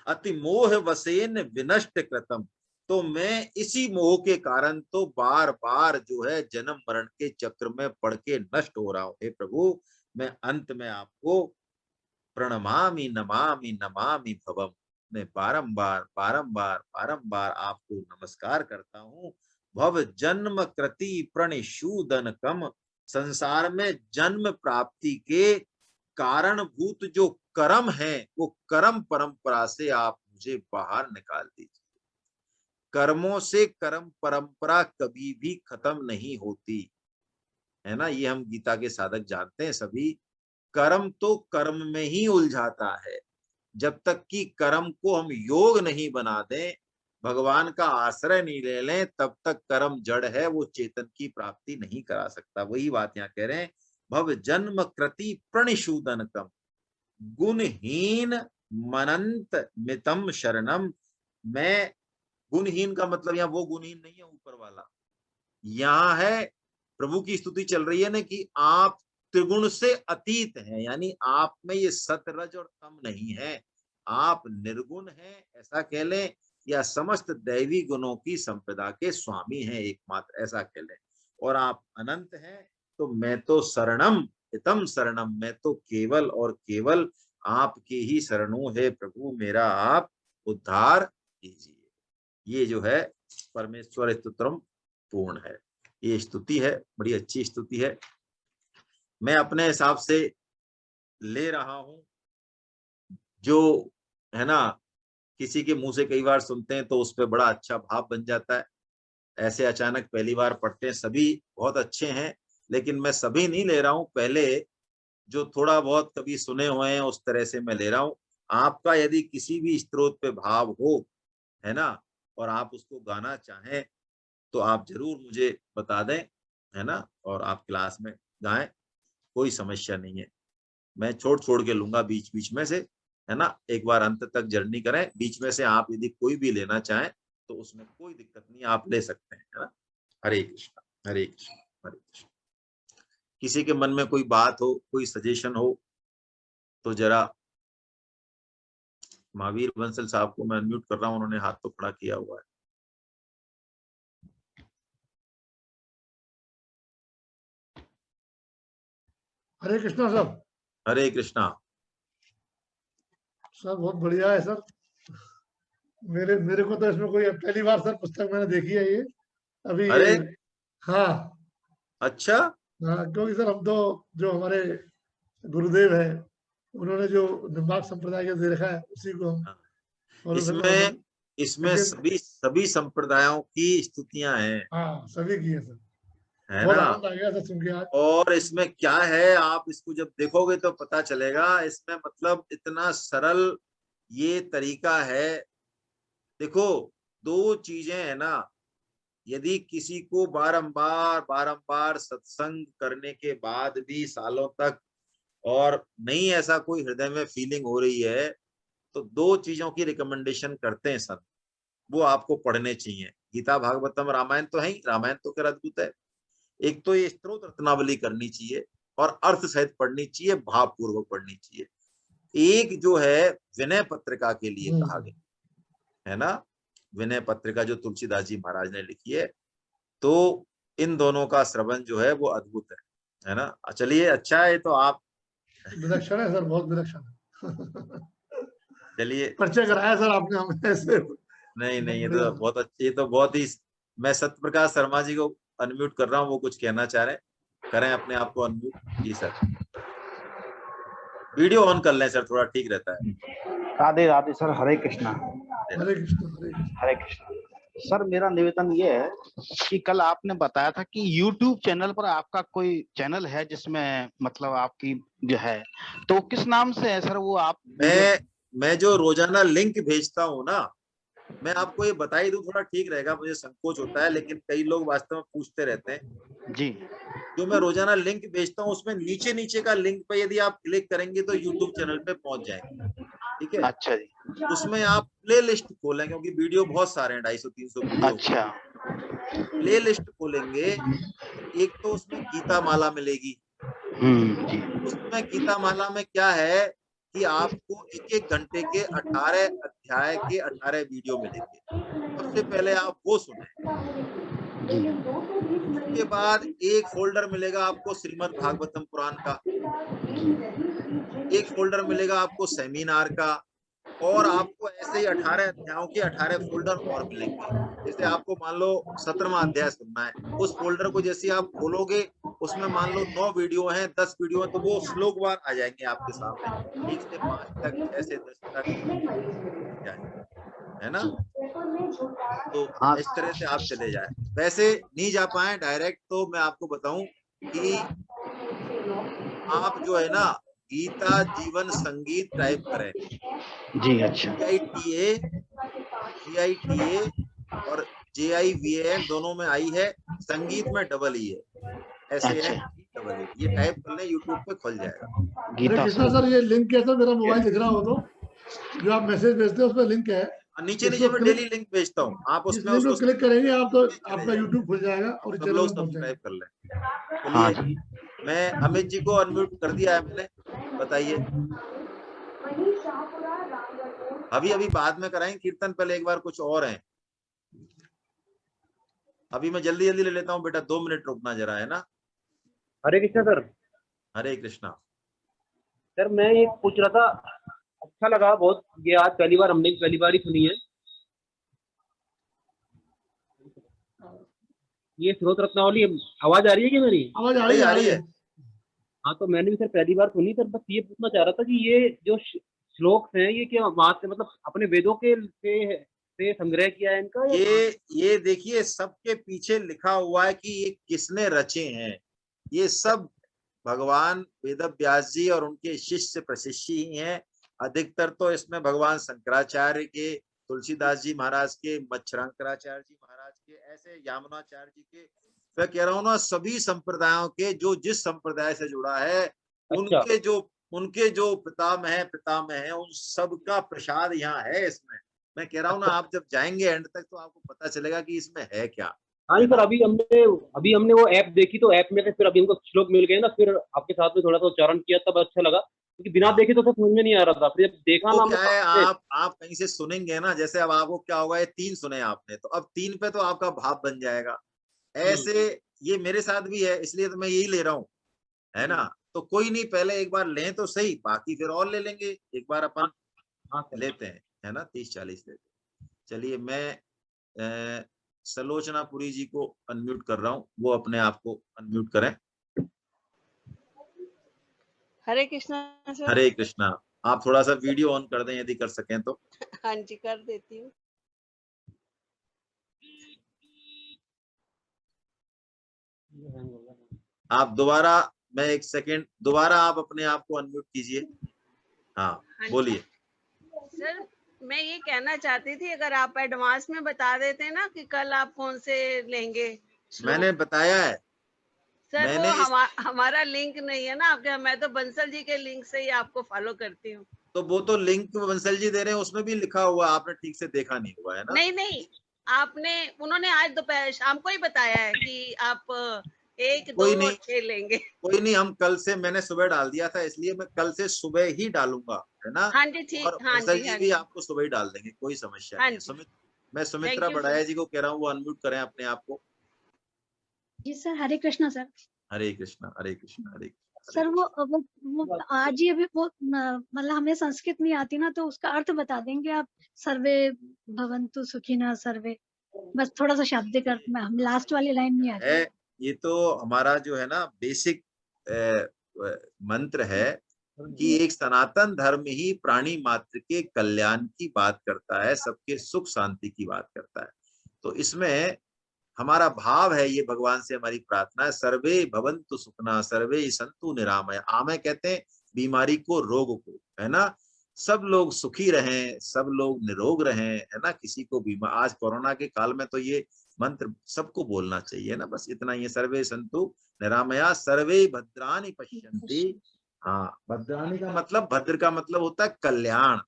अति मोह वसेन विनष्ट कृतम, तो मैं इसी मोह के कारण तो बार बार जो है जन्म मरण के चक्र में पड़ के नष्ट हो रहा हूं। हे प्रभु, मैं अंत में आपको प्रणमामि नमामि नमामि भवम, मैं बारंबार बारंबार बारंबार आपको नमस्कार करता हूँ। भव जन्म कृति प्रणिशूदन कम, संसार में जन्म प्राप्ति के कारणभूत जो कर्म है वो कर्म परंपरा से आप मुझे बाहर निकाल दीजिए। कर्मों से कर्म परंपरा कभी भी खत्म नहीं होती, है ना, ये हम गीता के साधक जानते हैं सभी। कर्म तो कर्म में ही उलझाता है। जब तक कि कर्म को हम योग नहीं बना दें, भगवान का आश्रय नहीं ले लें, तब तक कर्म जड़ है, वो चेतन की प्राप्ति नहीं करा सकता। वही बात यहाँ कह रहे हैं, भव जन्म कृति प्रणिशूदन कम, गुणहीन मनंत मितम शरणम। मैं गुणहीन का मतलब यहाँ वो गुणहीन नहीं है ऊपर वाला, यहाँ है प्रभु की स्तुति चल रही है ना कि आप त्रिगुण से अतीत हैं, यानी आप में ये सत रज और तम नहीं है, आप निर्गुण हैं ऐसा कह लें, या समस्त दैवी गुणों की संपदा के स्वामी हैं एकमात्र ऐसा कह लें, और आप अनंत हैं। तो मैं तो शरणम हितम शरणम, मैं तो केवल और केवल आपके ही शरणों है प्रभु, मेरा आप उद्धार कीजिए। ये जो है परमेश्वर स्तोत्रम पूर्ण है, ये स्तुति है, बड़ी अच्छी स्तुति है। मैं अपने हिसाब से ले रहा हूं, जो है ना, किसी के मुंह से कई बार सुनते हैं तो उस पर बड़ा अच्छा भाव बन जाता है। ऐसे अचानक पहली बार पढ़ते हैं, सभी बहुत अच्छे हैं, लेकिन मैं सभी नहीं ले रहा हूं, पहले जो थोड़ा बहुत कभी सुने हुए हैं उस तरह से मैं ले रहा हूं। आपका यदि किसी भी स्त्रोत पे भाव हो, है ना, और आप उसको गाना चाहें तो आप जरूर मुझे बता दें, है ना, और आप क्लास में गाएं, कोई समस्या नहीं है। मैं छोड़ छोड़ के लूंगा बीच बीच में से, है ना, एक बार अंत तक जर्नी करें, बीच में से आप यदि कोई भी लेना चाहें तो उसमें कोई दिक्कत नहीं, आप ले सकते हैं, है ना। हरे कृष्णा हरे कृष्णा हरे कृष्णा। किसी के मन में कोई बात हो, कोई सजेशन हो तो जरा, महावीर बंसल साहब को मैं अनम्यूट कर रहा हूं, उन्होंने हाथ तो खड़ा किया हुआ है। हरे कृष्णा सर। हरे कृष्णा। सर बहुत बढ़िया है सर। मेरे मेरे को तो इसमें कोई पहली बार सर पुस्तक मैंने देखी है ये अभी ये। अरे हाँ अच्छा। हाँ, क्योंकि सर हम तो जो हमारे गुरुदेव हैं उन्होंने जो निम्बार्क संप्रदाय का दे रखा है उसी को हम हाँ, फॉलो करते हैं इसमें इसमें लेकिन सभी सभी संप्रदायों की स्तुतियां हैं, हाँ सभी की है सर। है बहुत ना। आनंद आ गया सर सुन के आज। और इसमें क्या है, आप इसको जब देखोगे तो पता चलेगा, इसमें मतलब इतना सरल ये तरीका है। देखो, दो चीजें है ना, यदि किसी को बारंबार बारंबार सत्संग करने के बाद भी सालों तक और नहीं ऐसा कोई हृदय में फीलिंग हो रही है, तो दो चीजों की रिकमेंडेशन करते हैं सब, वो आपको पढ़ने चाहिए। गीता भागवतम रामायण तो है ही, रामायण तो खैर अद्भुत है। एक तो ये स्तोत्र रत्नावली करनी चाहिए और अर्थ सहित पढ़नी चाहिए, भाव पूर्वक पढ़नी चाहिए। एक जो है विनय पत्रिका के लिए कहा गया, है ना, विनय पत्रिका जो तुलसीदास जी महाराज ने लिखी है, तो इन दोनों का श्रवण जो है वो अद्भुत है ना। चलिए अच्छा है, तो आप विलक्षण है सर, बहुत विलक्षण है। चलिए। परिचय कराया सर आपने हमें ऐसे। नहीं नहीं, ये बढ़िया। तो बहुत अच्छी, ये तो बहुत ही, मैं सत्य प्रकाश शर्मा जी को अनम्यूट कर रहा हूँ, वो कुछ कहना चाह रहे हैं, करें अपने आप को अनम्यूट। जी सर, वीडियो ऑन कर लें सर, थोड़ा ठीक रहता है। राधे राधे सर, हरे कृष्णा। हरे कृष्ण हरे कृष्ण। हरे कृष्णा सर, मेरा निवेदन ये है कि कल आपने बताया था कि YouTube चैनल पर आपका कोई चैनल है जिसमें मतलब आपकी जो है, तो किस नाम से है सर वो? आप मैं जो रोजाना लिंक भेजता हूँ ना, मैं आपको ये बता ही दूं, थोड़ा ठीक रहेगा, मुझे संकोच होता है, लेकिन कई लोग वास्तव में पूछते रहते हैं। जी, जो मैं रोजाना लिंक भेजता हूँ उसमें नीचे नीचे का लिंक पे यदि आप क्लिक करेंगे तो यूट्यूब चैनल पे पहुंच जाएंगे, ठीक है। अच्छा जी, उसमें आप प्ले लिस्ट खोलें, क्योंकि वीडियो बहुत सारे हैं, 250-300 वीडियो। अच्छा प्ले लिस्ट खोलेंगे तो एक तो उसमें गीता माला मिलेगी। जी, उसमें गीता माला में क्या है कि आपको एक एक घंटे के 18 अध्याय के 18 वीडियो मिलेंगे। सबसे पहले आप वो सुने। उसके बाद एक फोल्डर मिलेगा आपको श्रीमद् भागवतम पुराण का, एक फोल्डर मिलेगा आपको सेमिनार का, और आपको ऐसे ही 18 अध्यायों के 18 फोल्डर और मिलेंगे। जैसे आपको मान लो 17वां अध्याय सुनना है, उस फोल्डर को जैसे आप खोलोगे, उसमें मान लो 9 वीडियो हैं, 10 वीडियो हैं, तो वो श्लोकवार आ जाएंगे आपके सामने, 1 से 5 तक, 6 से 10 तक, है ना। तो हाँ इस तरह से आप चले जाए। वैसे नहीं जा पाए डायरेक्ट, तो मैं आपको बताऊं कि आप जो है ना, गीता जीवन संगीत टाइप करें, जी, अच्छा GITA, GITA और JIVAN दोनों में आई है, संगीत में डबल ई है, ऐसे है अच्छा, डबल ई, ये टाइप कर लें, यूट्यूब पे खुल जाएगा। हरे गीता कृष्णा सर, ये लिंक कैसा, मेरा मोबाइल है। दिख रहा हो तो जो आप मैसेज भेजते हैं उसमें लिंक है, नीचे नीचे इसको मैं क्लिक, डेली लिंक भेजता हूँ, आप इस उसमें लिंक को उसको क्लिक करेंगे आप तो चले आपका जाएंगे, यूट्यूब खुल जाएगा और इस सब चैनल लोग में सब्सक्राइब पहुंचेंगे। कर लें। हाँ चलिए, जी, मैं अमित जी को अनम्यूट कर दिया है मैंने, बताइए। अभी अभी बाद में कराएं कीर्तन, पहले एक बार कुछ और है। अभी मैं जल्दी जल्दी ले लेता हूँ बेटा, 2 मिनट रुकना जरा, है ना। हरे कृष्णा सर। हरे कृष्णा। सर मैं ये पूछ रहा था, अच्छा लगा बहुत, ये आज पहली बार हमने पहली बार ही सुनी है ये स्रोत रत्नावली। आवाज आ रही है क्या मेरी? आवाज आ सही रही है आ आ रही रही है। है। हाँ, तो मैंने भी सर पहली बार सुनी सर। बस ये पूछना चाह रहा था कि ये जो श्लोक हैं ये क्या वहां से मतलब अपने वेदों के से संग्रह किया है इनका या कहाँ से? ये देखिए, सबके पीछे लिखा हुआ है कि ये किसने रचे हैं। ये सब भगवान वेद व्यास जी और उनके शिष्य प्रशिष्य ही हैं। अधिकतर तो इसमें भगवान शंकराचार्य के, तुलसीदास जी महाराज के, मच्छरांकराचार्य जी महाराज के, ऐसे यामुनाचार्य जी के, मैं कह रहा हूँ ना, सभी संप्रदायों के, जो जिस संप्रदाय से जुड़ा है, अच्छा। उनके जो पितामह है, उन सबका प्रसाद यहाँ है इसमें। मैं कह रहा हूँ ना, अच्छा। आप जब जाएंगे एंड तक तो आपको पता चलेगा कि इसमें है क्या, हाँ है जी सर, ना। अभी हमने वो ऐप देखी तो ऐप में से फिर अभी हमको श्लोक मिल गए ना, फिर आपके साथ में थोड़ा सा उच्चारण किया तब अच्छा लगा, क्योंकि बिना हाँ, देखे तो सर समझ में नहीं आ रहा था, फिर जब देखा वो ना हमने क्या है, सामने। आप कहीं से सुनेंगे ना, जैसे अब आपको क्या होगा, ये 3 सुने आपने, तो अब 3 पे तो आपका भाव बन जाएगा। हम्म। ऐसे ये मेरे साथ भी है, इसलिए तो मैं यही ले रहा हूँ, है ना। तो कोई नहीं, पहले एक बार लें तो सही, बाकी फिर और ले लेंगे, एक बार हाँ। अपन हाँ सर। लेते हैं, है ना, 30-40 लेते हैं। चलिए, मैं सलोचना पुरी जी को अनम्यूट कर रहा हूँ, वो अपने आप को अनम्यूट करें। हरे कृष्णा सर। हरे कृष्णा। आप थोड़ा सा वीडियो ऑन कर दें यदि कर सकें तो। हाँ जी, कर देती हूँ। आप दोबारा, मैं 1 सेकेंड, दोबारा आप अपने आप को अनम्यूट कीजिए। हाँ, हाँ जी बोलिए। सर, मैं ये कहना चाहती थी, अगर आप एडवांस में बता देते ना कि कल आप कौन से लेंगे मैंने श्लोक। बताया है, सर वो मैंने इस, हमारा लिंक नहीं है ना आपके, मैं तो बंसल जी के लिंक से ही आपको फॉलो करती हूँ। तो वो तो लिंक बंसल जी दे रहे हैं, उसमें भी लिखा हुआ, आपने ठीक से देखा नहीं हुआ, है ना। नहीं नहीं, उन्होंने आज दोपहर शाम को ही बताया है कि आप 1, 2 कोई और नहीं, 6 लेंगे। कोई नहीं, हम कल से, मैंने सुबह डाल दिया था, इसलिए मैं कल से सुबह ही डालूंगा, है ना। हाँ जी और ठीक, हाँ बंसल जी जी हाँ भी जी आपको सुबह ही डाल देंगे, कोई समस्या हाँ नहीं है। जी। मैं सुमित्रा थैंक यू बड़ाया सर। जी को कह रहा हूँ, वो अनम्यूट करें अपने आप को। जी सर, हरे कृष्णा सर। हरे कृष्णा हरे कृष्णा हरे कृष्णा। सर वो आज ही अभी वो मतलब हमें संस्कृत नहीं आती ना, तो उसका अर्थ बता देंगे आप? सर्वे भवन्तु सुखिनः सर्वे, बस थोड़ा सा शाब्दिक अर्थ में, हम लास्ट वाली लाइन नहीं आती है। ये तो हमारा जो है ना बेसिक मंत्र है कि एक सनातन धर्म ही प्राणी मात्र के कल्याण की बात करता है, सबके सुख शांति की बात करता है। तो इसमें हमारा भाव है, ये भगवान से हमारी प्रार्थना है, सर्वे भवन्तु सुखना सर्वे सन्तु निरामया। आमय कहते हैं बीमारी को, रोग को, है ना। सब लोग सुखी रहें, सब लोग निरोग रहें, है ना। किसी को बीमार, आज कोरोना के काल में तो ये मंत्र सबको बोलना चाहिए ना, बस इतना ही है, सर्वे सन्तु निरामया सर्वे भद्राणि पश्यन्ति। हाँ, भद्राणि का मतलब, भद्र का मतलब होता है कल्याण।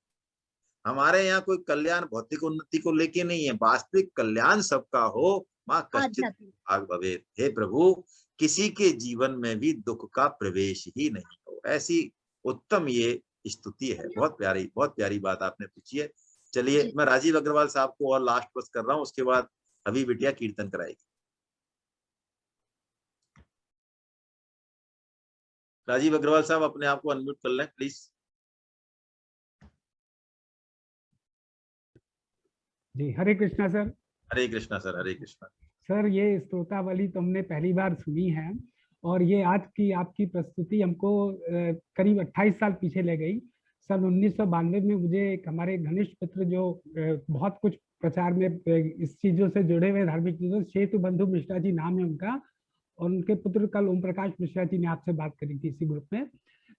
हमारे यहाँ कोई कल्याण भौतिक उन्नति को लेके नहीं है, वास्तविक कल्याण सबका हो। माँ कश्चित भाग भवेत्। हे प्रभु, किसी के जीवन में भी दुख का प्रवेश ही नहीं हो, ऐसी उत्तम ये स्तुति है। बहुत प्यारी बात आपने पूछी है। चलिए, मैं राजीव अग्रवाल साहब को और लास्ट बस कर रहा हूँ, उसके बाद अभी बिटिया कीर्तन कराएगी। राजीव अग्रवाल साहब, अपने आप को अनम्यूट कर लें प्लीज। जी, Hare Krishna sir. Hare Krishna sir, Hare Krishna sir. ये स्तोत्रावली तो हमने पहली बार सुनी है, और ये आज की आपकी प्रस्तुति हमको करीब 28 साल पीछे ले गई। सन 1992 में मुझे एक हमारे घनिष्ठ मित्र जो बहुत कुछ प्रचार में इस चीजों से जुड़े हुए, धार्मिक चीजों से, सेतु बंधु मिश्रा जी नाम है उनका, और उनके पुत्र कल ओम प्रकाश मिश्रा जी ने आपसे बात करी थी इसी ग्रुप में।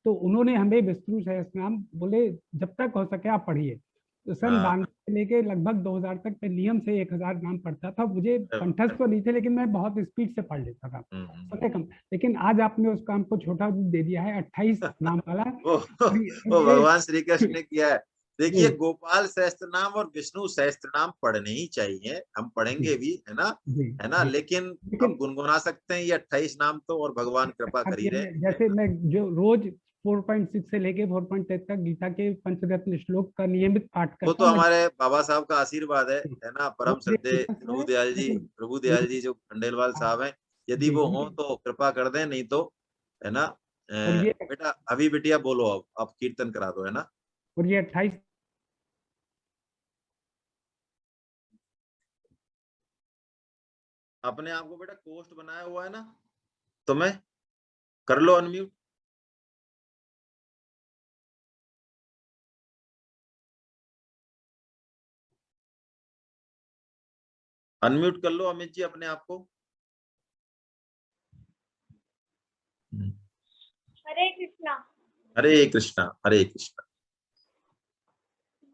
तो उन्होंने हमें विष्णु सहस्त्रनाम बोले जब तक हो सके आप पढ़िए। तो सन 92 से लेके लगभग 2000 तक मैं नियम से 1000 नाम पढ़ता था। मुझे कंठस्थ तो नहीं थे, लेकिन मैं बहुत स्पीड से पढ़ लेता था, पता कम। लेकिन आज आपने उस काम को छोटा दे दिया है, 28 नाम वाला। वो भगवान श्री कृष्ण ने किया है। देखिए, गोपाल सहस्त्र नाम और विष्णु सहस्त्र नाम पढ़ने ही चाहिए, हम पढ़ेंगे भी, है ना। लेकिन अब गुनगुना सकते हैं ये 28 नाम तो, और भगवान कृपा कर ही रहे। जैसे मैं जो रोज 4.6 से लेके 4.8 तक गीता के पंचरत्न श्लोक का नियमित पाठ करता हूं। वो तो हमारे बाबा साहब का आशीर्वाद है ना। परम श्रद्धेय प्रभुदयाल जी जो खंडेलवाल साहब हैं, यदि वो हों तो कृपा कर दें, नहीं तो, है ना। बेटा अभी बिटिया बोलो, अब कीर्तन करा दो, है ना। और ये 28 अपने आप को बेटा पोस्ट बनाया हुआ है ना, तुम्हें कर लो अनम्यूट। अनम्यूट कर लो अमित जी अपने आप को। हरे कृष्णा। हरे कृष्णा, हरे कृष्णा।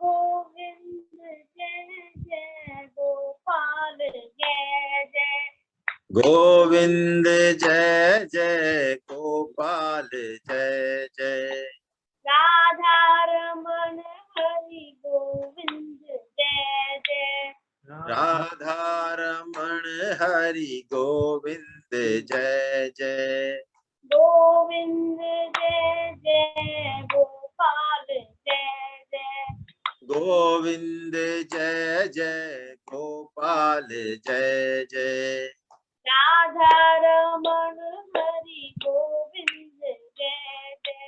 गोविंद जय जय गोपाल जय जय। गोविंद जय जय गोपाल जय जय। राधा रमण हरि गोविंद जय जय। राधा रमण हरि गोविंद जय जय। गोविंद जय जय गोपाल जय जय। गोविंद जय जय गोपाल जय जय। राधा रमण हरि गोविंद जय जय।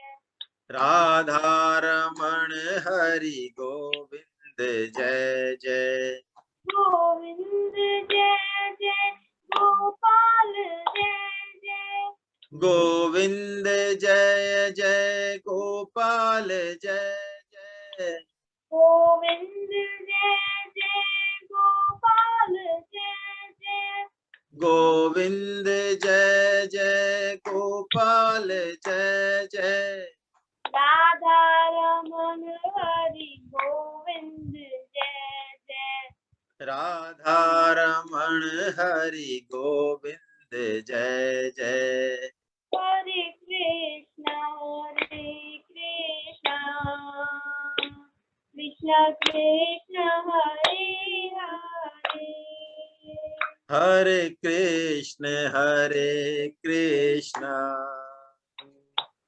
राधा रमण हरि गोविंद जय जय। गोविंद जय जय गोपाल जय जय। गोविंद जय जय गोपाल जय जय। गोविंद जय जय गोपाल जय जय। गोविंद जय जय गोपाल जय जय। राधा रमण हरि गोविंद जय जय। राधा रमण हरि गोविंद जय जय। हरे कृष्णा कृष्ण कृष्ण हरे हरे। हरे कृष्ण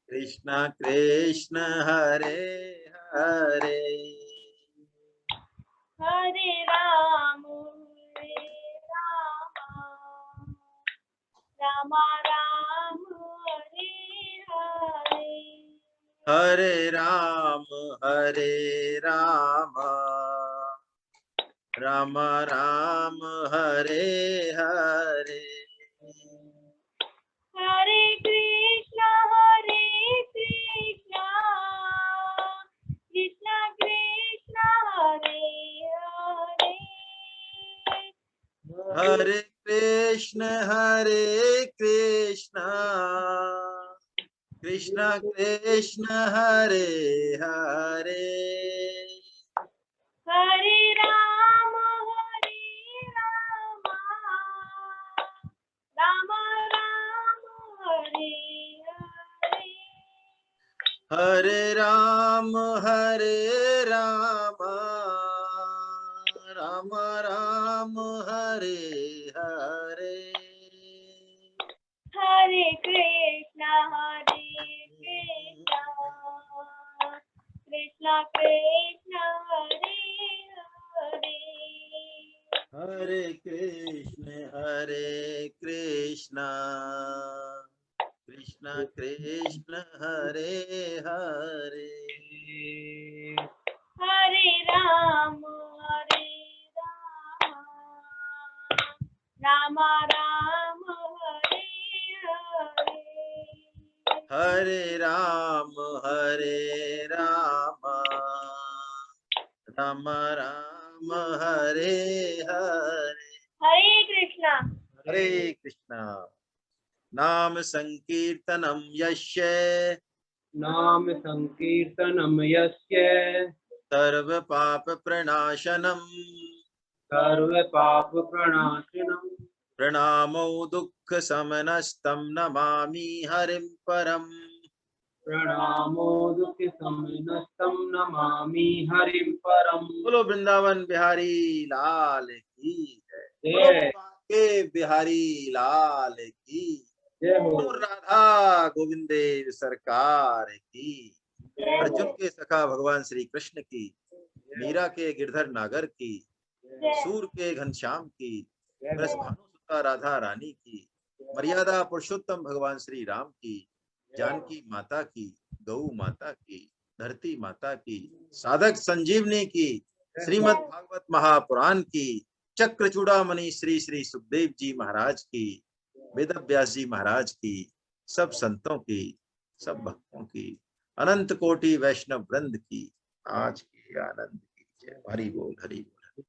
कृष्ण कृष्ण हरे हरे। हरे राम राम राम हरे हरे। हरे राम राम राम हरे हरे। हरे कृष्णा कृष्णा कृष्णा हरे हरे कृष्ण कृष्ण कृष्ण हरे हरे। हरे राम राम राम हरे हरे। हरे राम राम राम हरे हरे। हरे कृष्णा कृष्णा कृष्णा हरे हरे। हरे कृष्ण कृष्ण कृष्ण हरे हरे। हरे राम राम राम हरे हरे। हरे राम राम राम हरे हरे। हरे कृष्णा। हरे कृष्णा। नाम संकीर्तनम यस्य नाम संकीर्तनम यस्य सर्व पाप प्रणाशनम सर्व पाप प्रणाशनम प्रणामो दुःख समनस्तं नमामि हरिं परम। प्रणामो दुःख समनस्तं नमामि हरिं परम। बोलो वृंदावन बिहारी लाल की जय। बोलो जय बांके बिहारी लाल की। जय हो। बोलो राधा गोविंदे सरकार की। अर्जुन के सखा भगवान श्री कृष्ण की, मीरा के गिरधर नागर की, सूर के घनश्याम की, ब्रज भानुसुता राधा रानी की, मर्यादा पुरुषोत्तम भगवान श्री राम की, जानकी माता की, गौ माता की, धरती माता की, साधक संजीवनी की, श्रीमद् भागवत महापुराण की, चक्र चूड़ामणि श्री श्री सुखदेव जी महाराज की, वेद व्यास जी महाराज की, सब संतों की, सब भक्तों की, अनंत कोटि वैष्णव वृंद की आज की आनंद की जय। हरि बोल हरि बोल।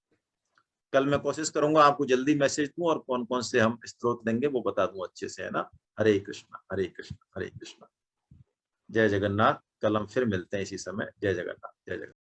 कल मैं कोशिश करूंगा आपको जल्दी मैसेज दूं और कौन कौन से हम स्त्रोत देंगे वो बता दूं अच्छे से, है ना। हरे कृष्णा हरे कृष्णा हरे कृष्णा। जय जगन्नाथ। कल हम फिर मिलते हैं इसी समय। जय जगन्नाथ जय जगन्नाथ।